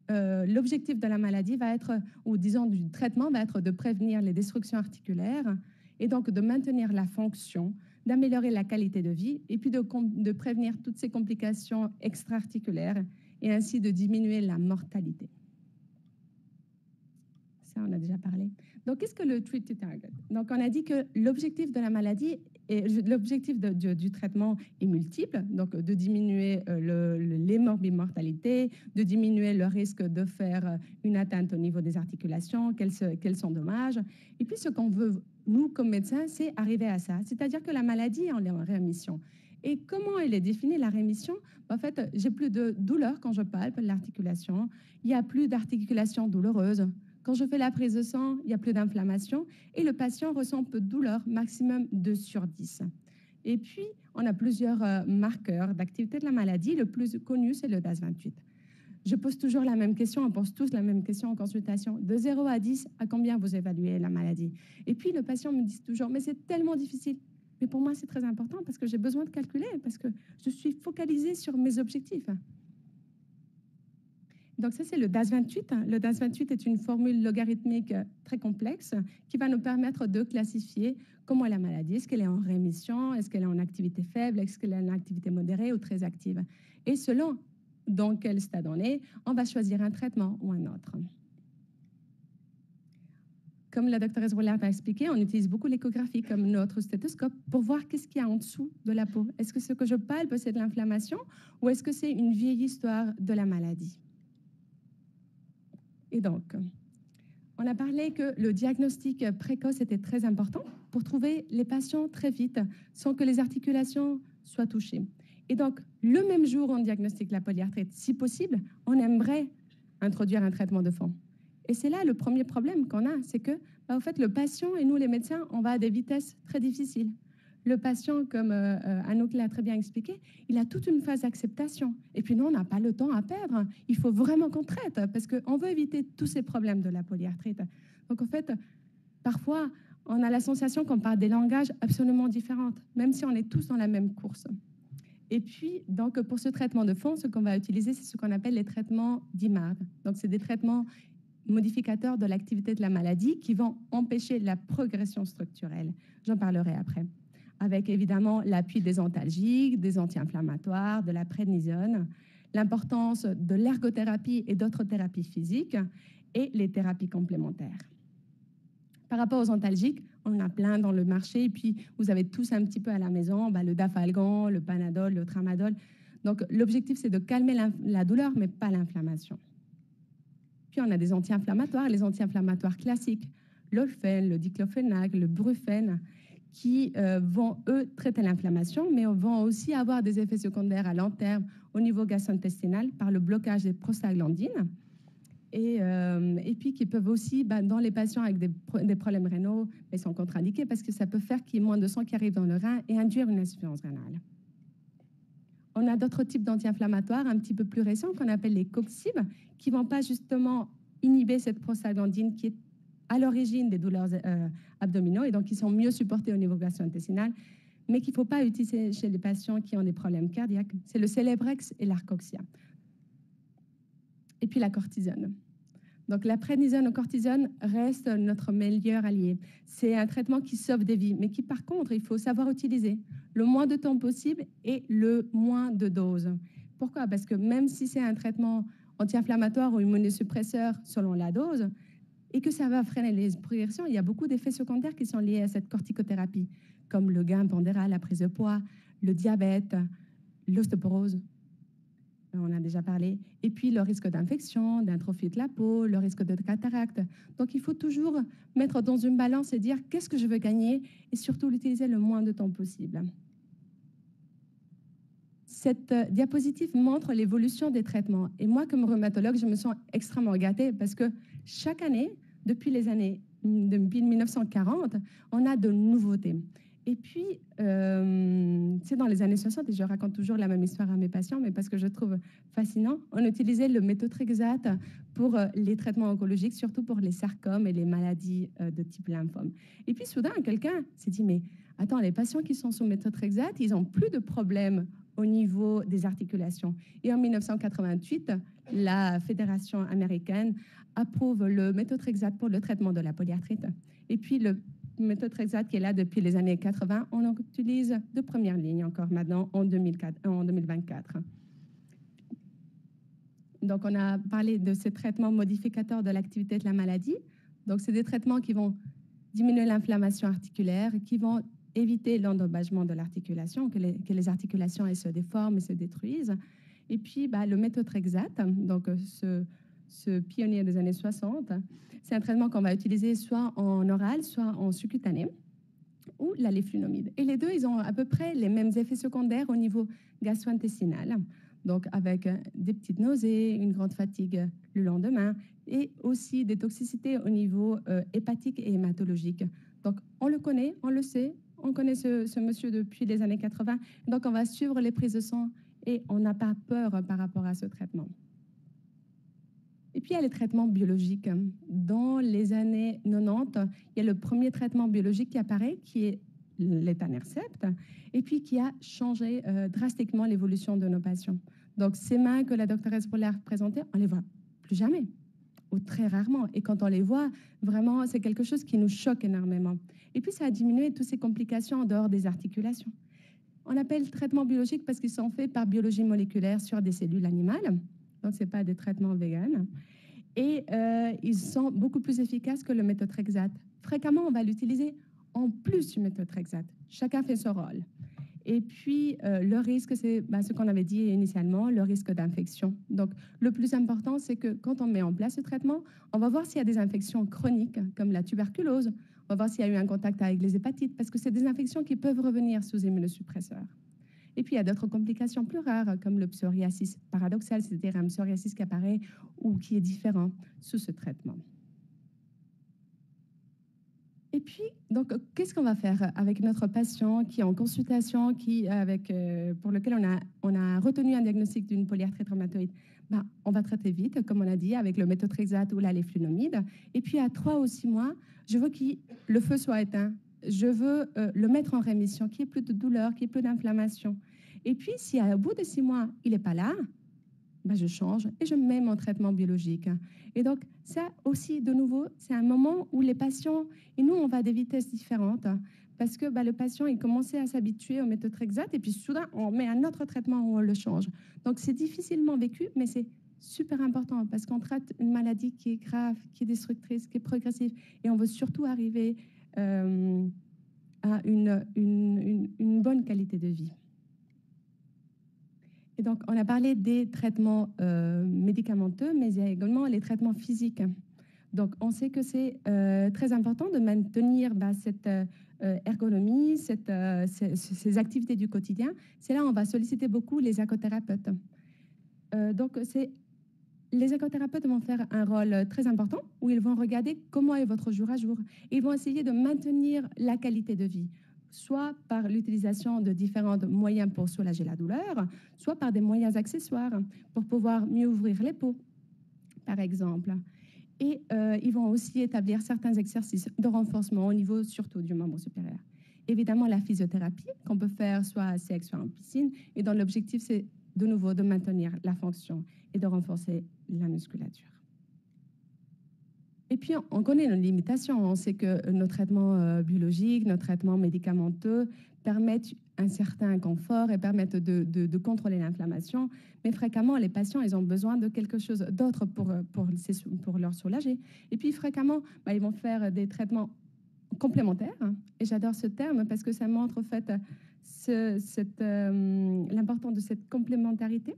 l'objectif de la maladie va être, ou disons du traitement, va être de prévenir les destructions articulaires, et donc de maintenir la fonction, d'améliorer la qualité de vie, et puis de prévenir toutes ces complications extra-articulaires, et ainsi de diminuer la mortalité. Ça, on a déjà parlé. Donc, qu'est-ce que le treat to target? Donc, on a dit que l'objectif de la maladie et l'objectif du traitement est multiple, donc de diminuer les morbimortalités, de diminuer le risque de faire une atteinte au niveau des articulations, qu'elles sont dommages. Et puis, ce qu'on veut, nous, comme médecins, c'est arriver à ça. C'est-à-dire que la maladie, on est en rémission. Et comment elle est définie, la rémission? En fait, j'ai plus de douleur quand je palpe l'articulation. Il n'y a plus d'articulation douloureuse. Quand je fais la prise de sang, il n'y a plus d'inflammation et le patient ressent peu de douleur, maximum 2 sur 10. Et puis, on a plusieurs marqueurs d'activité de la maladie. Le plus connu, c'est le DAS28. Je pose toujours la même question, on pose tous la même question en consultation. De 0 à 10, à combien vous évaluez la maladie? Et puis, le patient me dit toujours, mais c'est tellement difficile. Mais pour moi, c'est très important parce que j'ai besoin de calculer, parce que je suis focalisée sur mes objectifs. Donc ça, c'est le DAS28. Le DAS28 est une formule logarithmique très complexe qui va nous permettre de classifier comment est la maladie. Est-ce qu'elle est en rémission? Est-ce qu'elle est en activité faible? Est-ce qu'elle est en activité modérée ou très active? Et selon dans quel stade on est, on va choisir un traitement ou un autre. Comme la docteure Esroulard a expliqué, on utilise beaucoup l'échographie comme notre stéthoscope pour voir qu'est-ce qu'il y a en dessous de la peau. Est-ce que ce que je palpe, c'est de l'inflammation ou est-ce que c'est une vieille histoire de la maladie? Et donc, on a parlé que le diagnostic précoce était très important pour trouver les patients très vite sans que les articulations soient touchées. Et donc, le même jour où on diagnostique la polyarthrite, si possible, on aimerait introduire un traitement de fond. Et c'est là le premier problème qu'on a, c'est que, en fait, le patient et nous, les médecins, on va à des vitesses très difficiles. Le patient, comme Anouk l'a très bien expliqué, il a toute une phase d'acceptation. Et puis nous, on n'a pas le temps à perdre. Il faut vraiment qu'on traite parce qu'on veut éviter tous ces problèmes de la polyarthrite. Donc en fait, parfois, on a la sensation qu'on parle des langages absolument différents, même si on est tous dans la même course. Et puis, donc, pour ce traitement de fond, ce qu'on va utiliser, c'est ce qu'on appelle les traitements d'IMARD. Donc, c'est des traitements modificateurs de l'activité de la maladie qui vont empêcher la progression structurelle. J'en parlerai après. Avec évidemment l'appui des antalgiques, des anti-inflammatoires, de la prédnisone, l'importance de l'ergothérapie et d'autres thérapies physiques et les thérapies complémentaires. Par rapport aux antalgiques, on en a plein dans le marché et puis vous avez tous un petit peu à la maison, le Dafalgan, le Panadol, le Tramadol. Donc l'objectif c'est de calmer la douleur mais pas l'inflammation. Puis on a des anti-inflammatoires, les anti-inflammatoires classiques, l'Olfen, le diclofenac, le Brufen, qui vont, eux, traiter l'inflammation, mais vont aussi avoir des effets secondaires à long terme au niveau gastro-intestinal par le blocage des prostaglandines, et puis qui peuvent aussi, dans les patients avec des problèmes rénaux, ils sont contre-indiqués parce que ça peut faire qu'il y ait moins de sang qui arrive dans le rein et induire une insuffisance rénale. On a d'autres types d'anti-inflammatoires un petit peu plus récents qu'on appelle les coxib, qui ne vont pas justement inhiber cette prostaglandine qui est à l'origine des douleurs abdominaux et donc qui sont mieux supportés au niveau gastro-intestinal, mais qu'il ne faut pas utiliser chez les patients qui ont des problèmes cardiaques. C'est le Celebrex et l'Arcoxia. Et puis la cortisone. Donc la prédnisone ou cortisone reste notre meilleur allié. C'est un traitement qui sauve des vies, mais qui par contre, il faut savoir utiliser le moins de temps possible et le moins de doses. Pourquoi? Parce que même si c'est un traitement anti-inflammatoire ou immunosuppresseur selon la dose, et que ça va freiner les progressions, il y a beaucoup d'effets secondaires qui sont liés à cette corticothérapie, comme le gain pondéral, la prise de poids, le diabète, l'ostéoporose. on a déjà parlé. Et puis le risque d'infection, d'atrophie de la peau, le risque de cataracte. Donc il faut toujours mettre dans une balance et dire qu'est-ce que je veux gagner et surtout l'utiliser le moins de temps possible. Cette diapositive montre l'évolution des traitements. Et moi, comme rhumatologue, je me sens extrêmement gâtée parce que chaque année, depuis 1940, on a de nouveautés. Et puis, c'est dans les années 60, et je raconte toujours la même histoire à mes patients, mais parce que je trouve fascinant, on utilisait le méthotrexate pour les traitements oncologiques, surtout pour les sarcomes et les maladies de type lymphome. Et puis, soudain, quelqu'un s'est dit, mais attends, les patients qui sont sous méthotrexate, ils n'ont plus de problèmes au niveau des articulations. Et en 1988, la Fédération américaine approuve le méthotrexate pour le traitement de la polyarthrite. Et puis, le méthotrexate qui est là depuis les années 80, on l'utilise de première ligne encore maintenant en 2024. Donc, on a parlé de ces traitements modificateurs de l'activité de la maladie. Donc, c'est des traitements qui vont diminuer l'inflammation articulaire, qui vont éviter l'endommagement de l'articulation, que les articulations elles se déforment et se détruisent. Et puis, le méthotrexate, donc ce pionnier des années 60, c'est un traitement qu'on va utiliser soit en oral, soit en subcutané, ou la léflunomide. Et les deux, ils ont à peu près les mêmes effets secondaires au niveau gastro-intestinal, donc avec des petites nausées, une grande fatigue le lendemain, et aussi des toxicités au niveau hépatique et hématologique. Donc, on le connaît, on le sait, on connaît ce monsieur depuis les années 80, donc on va suivre les prises de sang et on n'a pas peur par rapport à ce traitement. Et puis, il y a les traitements biologiques. Dans les années 90, il y a le premier traitement biologique qui apparaît, qui est l'étanercept, et puis qui a changé drastiquement l'évolution de nos patients. Donc, ces mains que la doctoresse Poller présentait, on ne les voit plus jamais, ou très rarement. Et quand on les voit, vraiment, c'est quelque chose qui nous choque énormément. Et puis, ça a diminué toutes ces complications en dehors des articulations. On appelle traitements biologiques parce qu'ils sont faits par biologie moléculaire sur des cellules animales. Donc, ce n'est pas des traitements véganes. Et ils sont beaucoup plus efficaces que le méthotrexate. Fréquemment, on va l'utiliser en plus du méthotrexate. Chacun fait son rôle. Et puis, le risque, c'est ce qu'on avait dit initialement, le risque d'infection. Donc, le plus important, c'est que quand on met en place ce traitement, on va voir s'il y a des infections chroniques, comme la tuberculose. On va voir s'il y a eu un contact avec les hépatites, parce que c'est des infections qui peuvent revenir sous immunosuppresseurs. Et puis, il y a d'autres complications plus rares, comme le psoriasis paradoxal, c'est-à-dire un psoriasis qui apparaît ou qui est différent sous ce traitement. Et puis, donc, qu'est-ce qu'on va faire avec notre patient qui est en consultation, pour lequel on a retenu un diagnostic d'une polyarthrite rhumatoïde? On va traiter vite, comme on a dit, avec le méthotrexate ou la léflunomide. Et puis, à 3 ou 6 mois, je veux que le feu soit éteint. Je veux le mettre en rémission, qu'il n'y ait plus de douleur, qu'il n'y ait plus d'inflammation. Et puis, si au bout de 6 mois, il n'est pas là, je change et je mets mon traitement biologique. Et donc, ça aussi, de nouveau, c'est un moment où les patients, et nous, on va à des vitesses différentes, parce que le patient, il commençait à s'habituer au méthotrexate, et puis soudain, on met un autre traitement où on le change. Donc, c'est difficilement vécu, mais c'est super important, parce qu'on traite une maladie qui est grave, qui est destructrice, qui est progressive, et on veut surtout arriver à une bonne qualité de vie. Et donc, on a parlé des traitements médicamenteux, mais il y a également les traitements physiques. Donc, on sait que c'est très important de maintenir cette ergonomie, ces activités du quotidien. C'est là où on va solliciter beaucoup les ergothérapeutes. Donc, les ergothérapeutes vont faire un rôle très important où ils vont regarder comment est votre jour à jour. Ils vont essayer de maintenir la qualité de vie, soit par l'utilisation de différents moyens pour soulager la douleur, soit par des moyens accessoires pour pouvoir mieux ouvrir les peaux, par exemple. Et ils vont aussi établir certains exercices de renforcement au niveau surtout du membre supérieur. Évidemment, la physiothérapie qu'on peut faire soit à sec, soit en piscine, et dont l'objectif, c'est de nouveau de maintenir la fonction et de renforcer la musculature. Et puis, on connaît nos limitations. On sait que nos traitements biologiques, nos traitements médicamenteux permettent un certain confort et permettent de contrôler l'inflammation. Mais fréquemment, les patients, ils ont besoin de quelque chose d'autre pour leur soulager. Et puis, fréquemment, ils vont faire des traitements complémentaires. Et j'adore ce terme parce que ça montre, en fait, l'importance de cette complémentarité.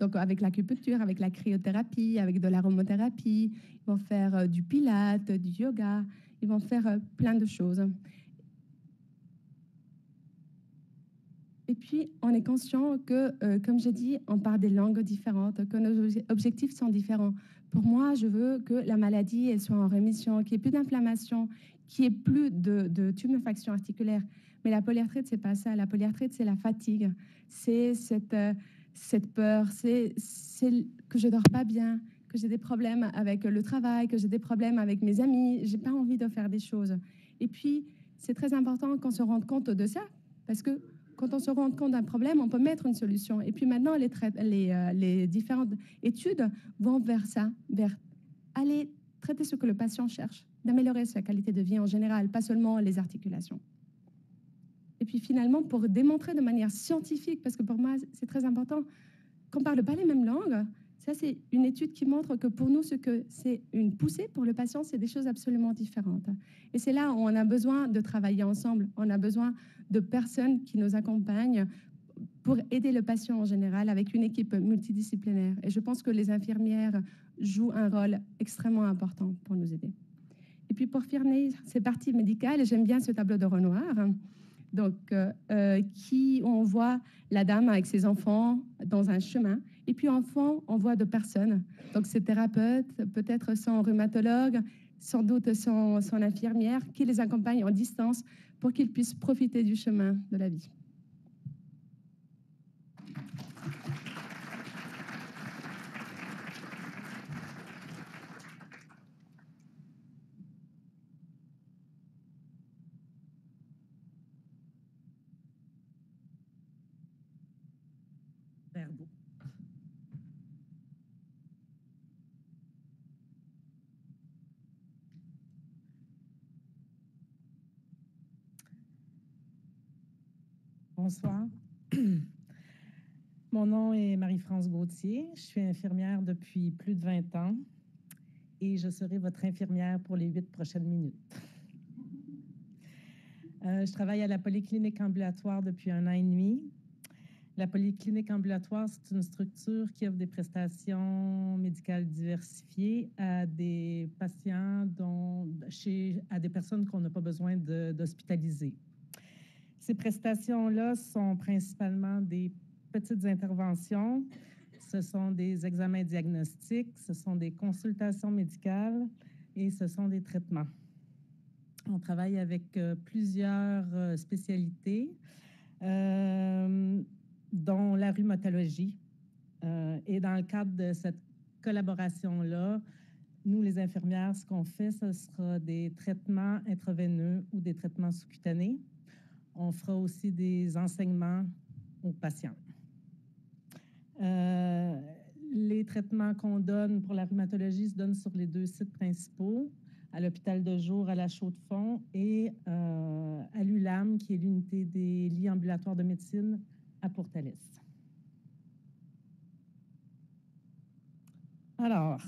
Donc, avec l'acupuncture, avec la cryothérapie, avec de l'aromothérapie, ils vont faire du pilate, du yoga, ils vont faire plein de choses. Et puis, on est conscient que, comme j'ai dit, on parle des langues différentes, que nos objectifs sont différents. Pour moi, je veux que la maladie elle soit en rémission, qu'il n'y ait plus d'inflammation, qu'il n'y ait plus de tuméfaction articulaire. Mais la polyarthrite, c'est pas ça. La polyarthrite, c'est la fatigue, c'est cette peur, c'est que je dors pas bien, que j'ai des problèmes avec le travail, que j'ai des problèmes avec mes amis. J'ai pas envie de faire des choses. Et puis, c'est très important qu'on se rende compte de ça, parce que quand on se rend compte d'un problème, on peut mettre une solution. Et puis maintenant, les différentes études vont vers ça, vers aller traiter ce que le patient cherche, d'améliorer sa qualité de vie en général, pas seulement les articulations. Et puis finalement, pour démontrer de manière scientifique, parce que pour moi, c'est très important, qu'on ne parle pas les mêmes langues, ça c'est une étude qui montre que pour nous, ce que c'est une poussée, pour le patient, c'est des choses absolument différentes. Et c'est là où on a besoin de travailler ensemble, on a besoin de personnes qui nous accompagnent pour aider le patient en général avec une équipe multidisciplinaire. Et je pense que les infirmières jouent un rôle extrêmement important pour nous aider. Et puis pour finir ces parties médicales, j'aime bien ce tableau de Renoir. Donc, on voit la dame avec ses enfants dans un chemin. Et puis, en fond, on voit deux personnes. Donc, c'est thérapeute, peut-être son rhumatologue, sans doute son infirmière, qui les accompagne en distance pour qu'ils puissent profiter du chemin de la vie. Verbo. Bonsoir. Mon nom est Marie-France Gauthier. Je suis infirmière depuis plus de 20 ans et je serai votre infirmière pour les 8 prochaines minutes. Je travaille à la polyclinique ambulatoire depuis 1 an et demi. La polyclinique ambulatoire, c'est une structure qui offre des prestations médicales diversifiées à des patients, à des personnes qu'on n'a pas besoin d'hospitaliser. Ces prestations-là sont principalement des petites interventions, ce sont des examens diagnostiques, ce sont des consultations médicales et ce sont des traitements. On travaille avec plusieurs spécialités, dont la rhumatologie. Et dans le cadre de cette collaboration-là, nous, les infirmières, ce qu'on fait, ce sera des traitements intraveineux ou des traitements sous-cutanés. On fera aussi des enseignements aux patients. Les traitements qu'on donne pour la rhumatologie se donnent sur les 2 sites principaux, à l'hôpital de jour à la Chaux-de-Fonds et à l'ULAM, qui est l'unité des lits ambulatoires de médecine à Portales. Alors,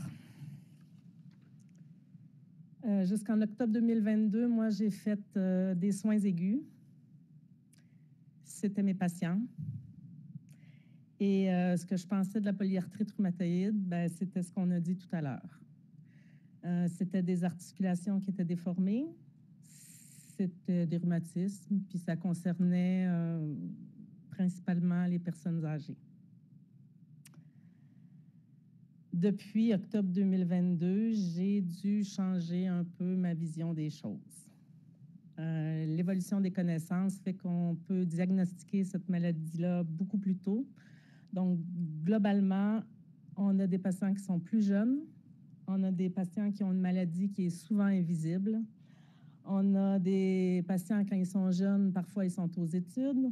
jusqu'en octobre 2022, moi, j'ai fait des soins aigus. C'était mes patients. Et ce que je pensais de la polyarthrite rhumatoïde, ben, c'était ce qu'on a dit tout à l'heure. C'était des articulations qui étaient déformées, c'était des rhumatismes, puis ça concernait principalement les personnes âgées. Depuis octobre 2022, j'ai dû changer un peu ma vision des choses. L'évolution des connaissances fait qu'on peut diagnostiquer cette maladie-là beaucoup plus tôt. Donc, globalement, on a des patients qui sont plus jeunes, on a des patients qui ont une maladie qui est souvent invisible, on a des patients, quand ils sont jeunes, parfois ils sont aux études,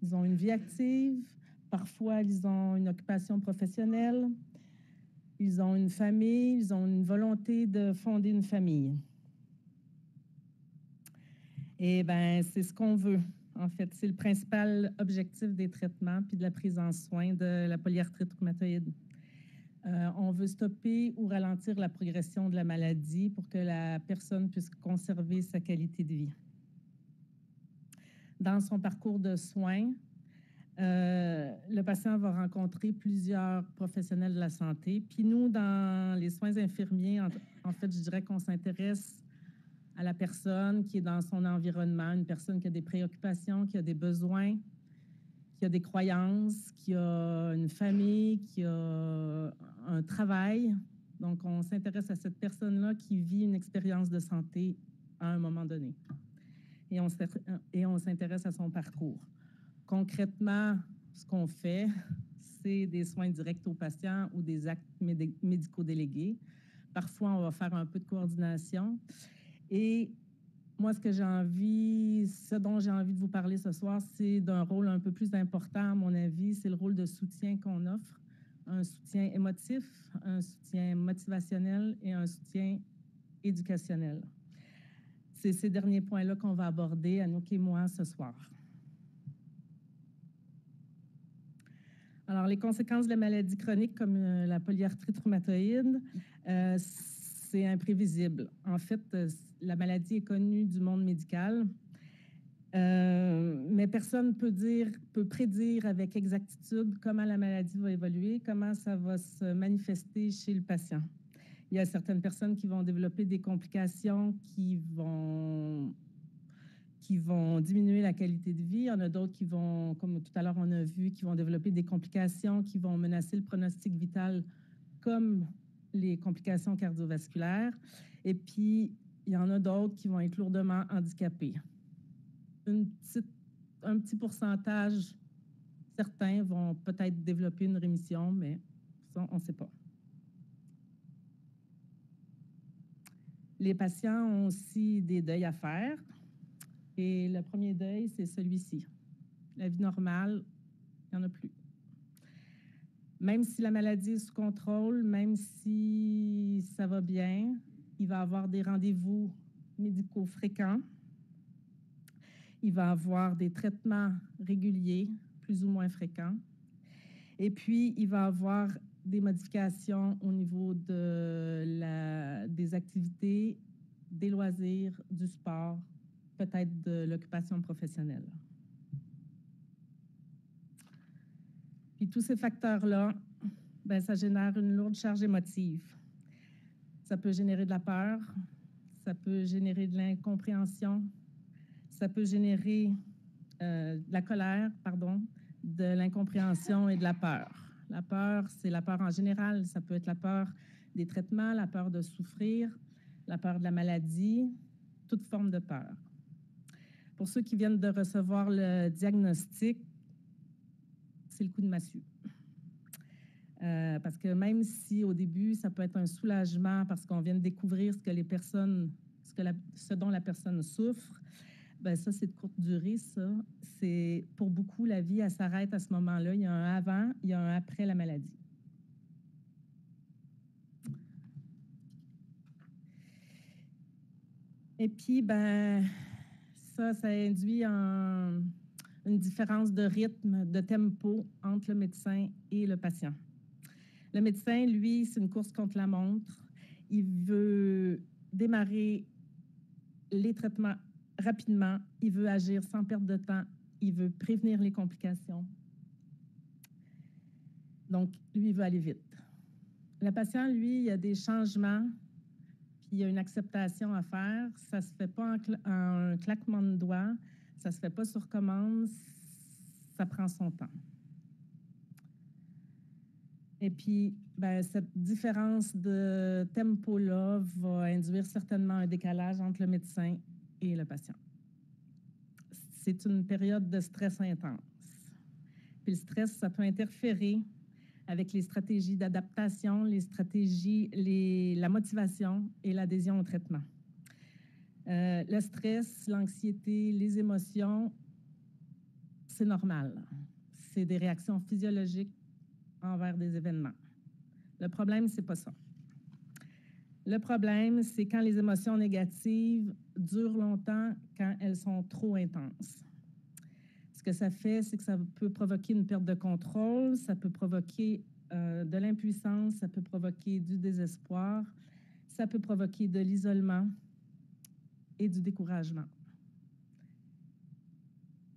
ils ont une vie active, parfois ils ont une occupation professionnelle, ils ont une famille, ils ont une volonté de fonder une famille. Et bien, c'est ce qu'on veut. En fait, c'est le principal objectif des traitements puis de la prise en soin de la polyarthrite rhumatoïde. On veut stopper ou ralentir la progression de la maladie pour que la personne puisse conserver sa qualité de vie. Dans son parcours de soins, Le patient va rencontrer plusieurs professionnels de la santé. Puis nous, dans les soins infirmiers, en fait, je dirais qu'on s'intéresse à la personne qui est dans son environnement, une personne qui a des préoccupations, qui a des besoins, qui a des croyances, qui a une famille, qui a un travail. Donc, on s'intéresse à cette personne-là qui vit une expérience de santé à un moment donné. Et on s'intéresse à son parcours. Concrètement, ce qu'on fait, c'est des soins directs aux patients ou des actes médicaux délégués. Parfois, on va faire un peu de coordination. Et moi, ce dont j'ai envie de vous parler ce soir, c'est d'un rôle un peu plus important, à mon avis, c'est le rôle de soutien qu'on offre, un soutien émotif, un soutien motivationnel et un soutien éducationnel. C'est ces derniers points-là qu'on va aborder, Anouk et moi, ce soir. Alors, les conséquences de la maladie chronique comme la polyarthrite rhumatoïde, c'est imprévisible. En fait, la maladie est connue du monde médical, mais personne peut prédire avec exactitude comment la maladie va évoluer, comment ça va se manifester chez le patient. Il y a certaines personnes qui vont développer des complications qui vont diminuer la qualité de vie. Il y en a d'autres qui vont, comme tout à l'heure on a vu, qui vont développer des complications qui vont menacer le pronostic vital, comme les complications cardiovasculaires. Et puis, il y en a d'autres qui vont être lourdement handicapés. Un petit pourcentage, certains vont peut-être développer une rémission, mais ça, on ne sait pas. Les patients ont aussi des deuils à faire. Et le premier deuil, c'est celui-ci. La vie normale, il n'y en a plus. Même si la maladie est sous contrôle, même si ça va bien, il va avoir des rendez-vous médicaux fréquents. Il va avoir des traitements réguliers, plus ou moins fréquents. Et puis, il va avoir des modifications au niveau des activités, des loisirs, du sport, peut-être de l'occupation professionnelle. Puis tous ces facteurs-là, ben, ça génère une lourde charge émotive. Ça peut générer de la peur, ça peut générer de l'incompréhension, ça peut générer de la colère, de l'incompréhension et de la peur. La peur, c'est la peur en général. Ça peut être la peur des traitements, la peur de souffrir, la peur de la maladie, toute forme de peur. Pour ceux qui viennent de recevoir le diagnostic, c'est le coup de massue. Parce que même si au début, ça peut être un soulagement parce qu'on vient de découvrir ce dont la personne souffre, ben ça, c'est de courte durée, ça. C'est, pour beaucoup, la vie, elle s'arrête à ce moment-là. Il y a un avant, il y a un après la maladie. Et puis, ben, ça induit une différence de rythme, de tempo entre le médecin et le patient. Le médecin, lui, c'est une course contre la montre. Il veut démarrer les traitements rapidement. Il veut agir sans perte de temps. Il veut prévenir les complications. Donc, lui, il veut aller vite. Le patient, lui, il y a des changements, puis il y a une acceptation à faire. Ça ne se fait pas en un claquement de doigts. Ça ne se fait pas sur commande. Ça prend son temps. Et puis, ben, cette différence de tempo-là va induire certainement un décalage entre le médecin et le patient. C'est une période de stress intense. Puis le stress, ça peut interférer avec les stratégies d'adaptation, la motivation et l'adhésion au traitement. Le stress, l'anxiété, les émotions, c'est normal. C'est des réactions physiologiques envers des événements. Le problème, c'est pas ça. Le problème, c'est quand les émotions négatives durent longtemps, quand elles sont trop intenses. Ce que ça fait, c'est que ça peut provoquer une perte de contrôle, ça peut provoquer de l'impuissance, ça peut provoquer du désespoir, ça peut provoquer de l'isolement et du découragement.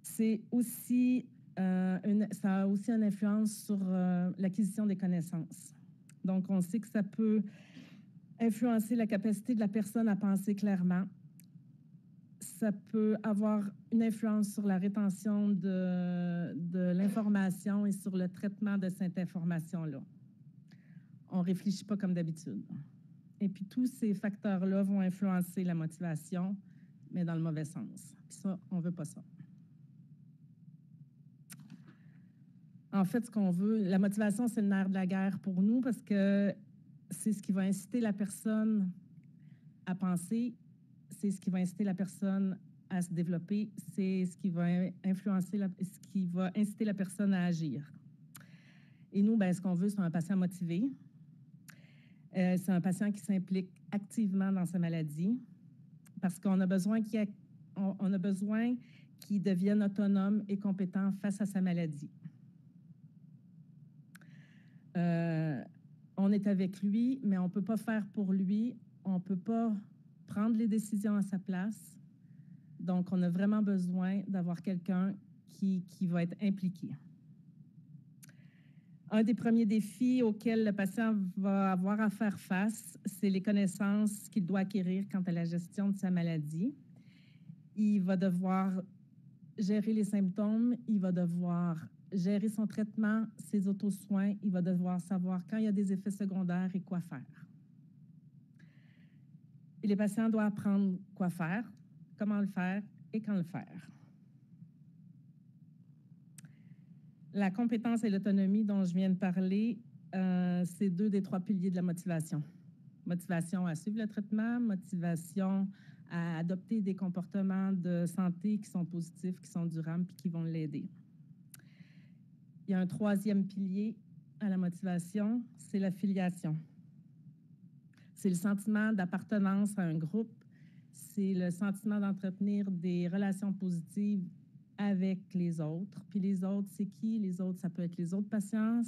C'est aussi ça a aussi une influence sur l'acquisition des connaissances. Donc, on sait que ça peut influencer la capacité de la personne à penser clairement. Ça peut avoir une influence sur la rétention de l'information et sur le traitement de cette information-là. On ne réfléchit pas comme d'habitude. Et puis, tous ces facteurs-là vont influencer la motivation, mais dans le mauvais sens. Puis ça, on ne veut pas ça. En fait, ce qu'on veut, la motivation, c'est le nerf de la guerre pour nous parce que c'est ce qui va inciter la personne à penser, c'est ce qui va inciter la personne à se développer, c'est ce qui va influencer, ce qui va inciter la personne à agir. Et nous, ben, ce qu'on veut, c'est un patient motivé. C'est un patient qui s'implique activement dans sa maladie parce qu'on a besoin qu'il devienne autonome et compétent face à sa maladie. On est avec lui, mais on ne peut pas faire pour lui. On ne peut pas prendre les décisions à sa place. Donc, on a vraiment besoin d'avoir quelqu'un qui va être impliqué. Un des premiers défis auxquels le patient va avoir à faire face, c'est les connaissances qu'il doit acquérir quant à la gestion de sa maladie. Il va devoir gérer les symptômes, il va devoir gérer son traitement, ses autosoins, il va devoir savoir quand il y a des effets secondaires et quoi faire. Et les patients doivent apprendre quoi faire, comment le faire et quand le faire. La compétence et l'autonomie dont je viens de parler, c'est 2 des 3 piliers de la motivation. Motivation à suivre le traitement, motivation à adopter des comportements de santé qui sont positifs, qui sont durables et qui vont l'aider. Il y a un 3e pilier à la motivation, c'est l'affiliation. C'est le sentiment d'appartenance à un groupe, c'est le sentiment d'entretenir des relations positives avec les autres. Puis les autres, c'est qui? Les autres, ça peut être les autres patients,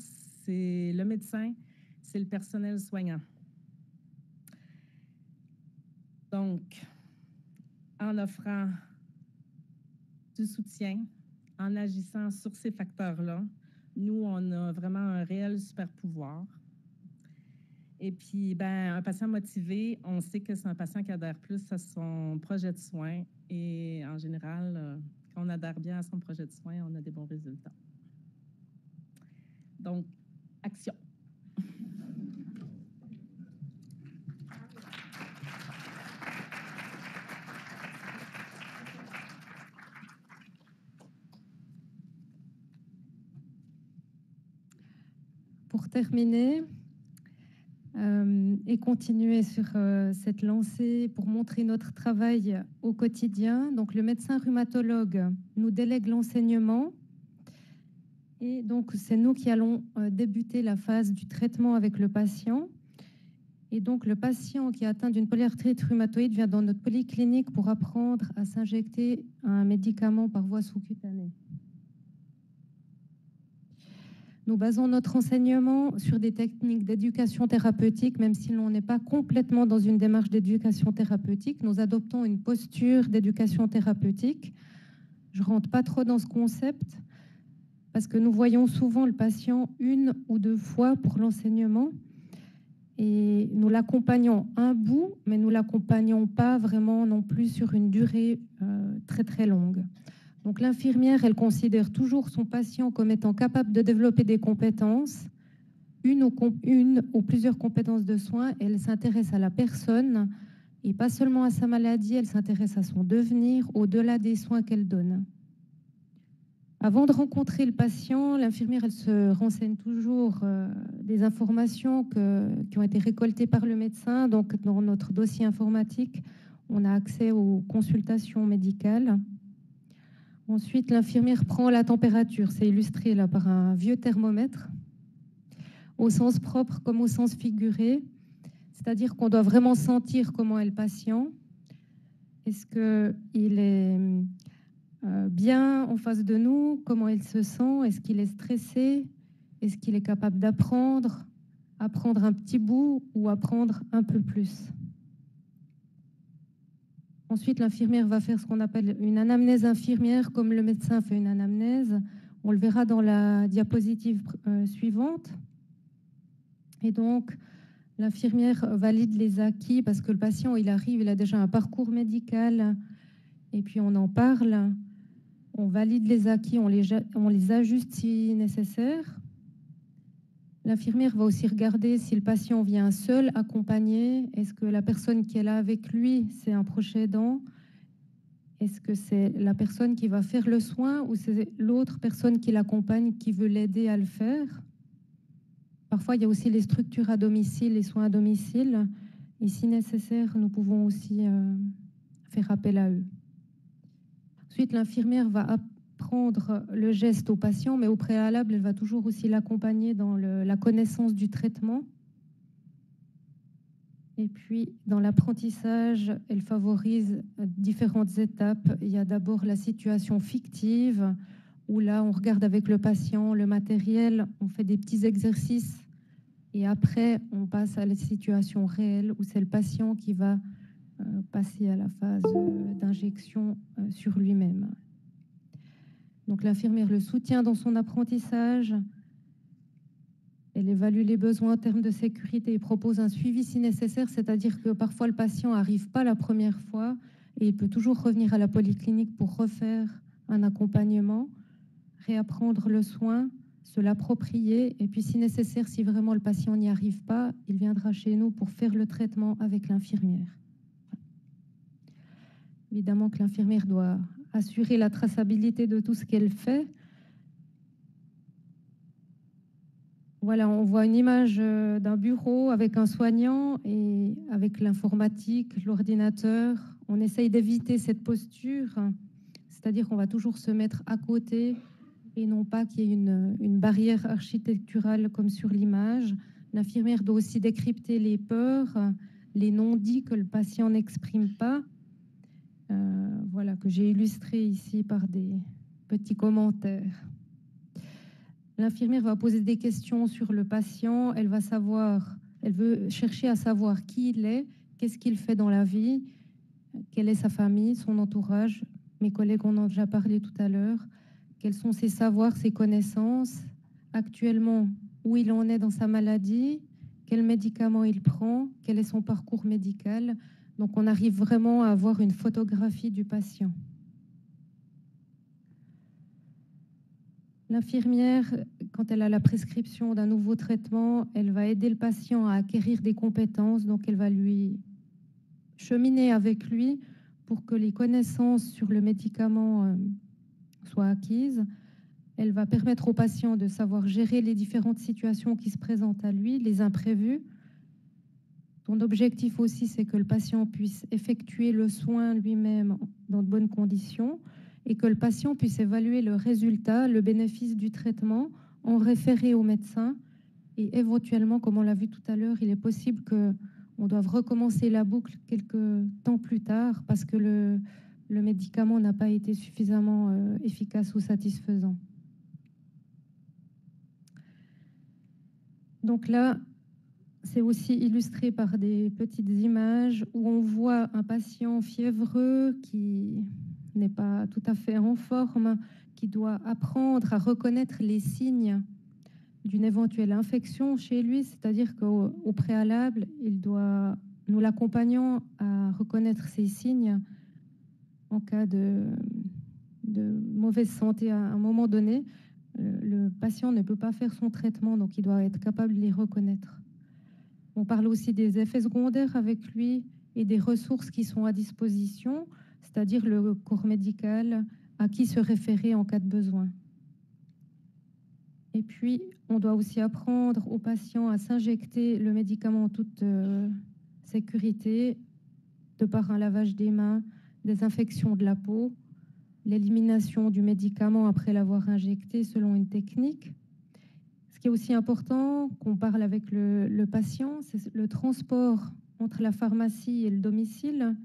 c'est le médecin, c'est le personnel soignant. Donc, en offrant du soutien, en agissant sur ces facteurs-là, nous, on a vraiment un réel super pouvoir. Et puis, ben, un patient motivé, on sait que c'est un patient qui adhère plus à son projet de soins. Et en général, quand on adhère bien à son projet de soins, on a des bons résultats. Donc, action. Pour terminer et continuer sur cette lancée pour montrer notre travail au quotidien, donc le médecin rhumatologue nous délègue l'enseignement et donc c'est nous qui allons débuter la phase du traitement avec le patient. Et donc le patient qui est atteint d'une polyarthrite rhumatoïde vient dans notre polyclinique pour apprendre à s'injecter un médicament par voie sous-cutanée. Nous basons notre enseignement sur des techniques d'éducation thérapeutique, même si l'on n'est pas complètement dans une démarche d'éducation thérapeutique. Nous adoptons une posture d'éducation thérapeutique. Je ne rentre pas trop dans ce concept parce que nous voyons souvent le patient 1 ou 2 fois pour l'enseignement et nous l'accompagnons un bout, mais nous ne l'accompagnons pas vraiment non plus sur une durée très très longue. Donc l'infirmière, elle considère toujours son patient comme étant capable de développer des compétences, une ou plusieurs compétences de soins. Elle s'intéresse à la personne et pas seulement à sa maladie, elle s'intéresse à son devenir au-delà des soins qu'elle donne. Avant de rencontrer le patient, l'infirmière, elle se renseigne toujours des informations qui ont été récoltées par le médecin. Donc dans notre dossier informatique, on a accès aux consultations médicales. Ensuite, l'infirmière prend la température. C'est illustré là par un vieux thermomètre, au sens propre comme au sens figuré. C'est-à-dire qu'on doit vraiment sentir comment est le patient. Est-ce qu'il est bien en face de nous? Comment il se sent? Est-ce qu'il est stressé? Est-ce qu'il est capable d'apprendre un petit bout ou apprendre un peu plus? Ensuite, l'infirmière va faire ce qu'on appelle une anamnèse infirmière, comme le médecin fait une anamnèse. On le verra dans la diapositive suivante. Et donc, l'infirmière valide les acquis parce que le patient, il arrive, il a déjà un parcours médical et puis on en parle. On valide les acquis, on les ajuste si nécessaire. L'infirmière va aussi regarder si le patient vient seul, accompagné. Est-ce que la personne qui est là avec lui, c'est un proche aidant? Est-ce que c'est la personne qui va faire le soin ou c'est l'autre personne qui l'accompagne qui veut l'aider à le faire? Parfois, il y a aussi les structures à domicile, les soins à domicile. Et si nécessaire, nous pouvons aussi faire appel à eux. Ensuite, l'infirmière va apprendre le geste au patient, mais au préalable, elle va toujours aussi l'accompagner dans la connaissance du traitement. Et puis, dans l'apprentissage, elle favorise différentes étapes. Il y a d'abord la situation fictive, où là, on regarde avec le patient le matériel, on fait des petits exercices, et après, on passe à la situation réelle, où c'est le patient qui va passer à la phase d'injection sur lui-même. Donc, l'infirmière le soutient dans son apprentissage. Elle évalue les besoins en termes de sécurité et propose un suivi si nécessaire, c'est-à-dire que parfois le patient n'arrive pas la première fois et il peut toujours revenir à la polyclinique pour refaire un accompagnement, réapprendre le soin, se l'approprier et puis si nécessaire, si vraiment le patient n'y arrive pas, il viendra chez nous pour faire le traitement avec l'infirmière. Évidemment que l'infirmière doit assurer la traçabilité de tout ce qu'elle fait. Voilà, on voit une image d'un bureau avec un soignant et avec l'informatique, l'ordinateur. On essaye d'éviter cette posture, c'est-à-dire qu'on va toujours se mettre à côté et non pas qu'il y ait une barrière architecturale comme sur l'image. L'infirmière doit aussi décrypter les peurs, les non-dits que le patient n'exprime pas. Voilà, que j'ai illustré ici par des petits commentaires. L'infirmière va poser des questions sur le patient, elle veut chercher à savoir qui il est, qu'est-ce qu'il fait dans la vie, quelle est sa famille, son entourage. Mes collègues en ont déjà parlé tout à l'heure. Quels sont ses savoirs, ses connaissances, actuellement, où il en est dans sa maladie, quels médicaments il prend, quel est son parcours médical. Donc on arrive vraiment à avoir une photographie du patient. L'infirmière, quand elle a la prescription d'un nouveau traitement, elle va aider le patient à acquérir des compétences, donc elle va lui cheminer avec lui pour que les connaissances sur le médicament soient acquises. Elle va permettre au patient de savoir gérer les différentes situations qui se présentent à lui, les imprévus. Son objectif aussi, c'est que le patient puisse effectuer le soin lui-même dans de bonnes conditions et que le patient puisse évaluer le résultat, le bénéfice du traitement, en référer au médecin. Et éventuellement, comme on l'a vu tout à l'heure, il est possible qu'on doive recommencer la boucle quelques temps plus tard parce que le médicament n'a pas été suffisamment efficace ou satisfaisant. Donc là, c'est aussi illustré par des petites images où on voit un patient fiévreux qui n'est pas tout à fait en forme, qui doit apprendre à reconnaître les signes d'une éventuelle infection chez lui, c'est-à-dire qu'au préalable, nous l'accompagnons à reconnaître ces signes en cas de mauvaise santé à un moment donné. Le patient ne peut pas faire son traitement, donc il doit être capable de les reconnaître. On parle aussi des effets secondaires avec lui et des ressources qui sont à disposition, c'est-à-dire le corps médical, à qui se référer en cas de besoin. Et puis, on doit aussi apprendre aux patients à s'injecter le médicament en toute sécurité, de par un lavage des mains, des infections de la peau, l'élimination du médicament après l'avoir injecté selon une technique. Ce qui est aussi important, qu'on parle avec le patient, c'est le transport entre la pharmacie et le domicile,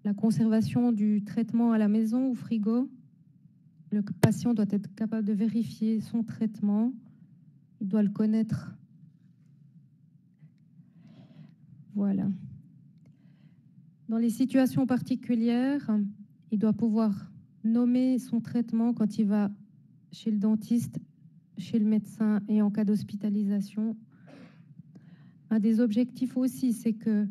la conservation du traitement à la maison ou frigo. Le patient doit être capable de vérifier son traitement, il doit le connaître. Voilà. Dans les situations particulières, il doit pouvoir nommer son traitement quand il va chez le dentiste, chez le médecin et en cas d'hospitalisation. Un des objectifs aussi, c'est que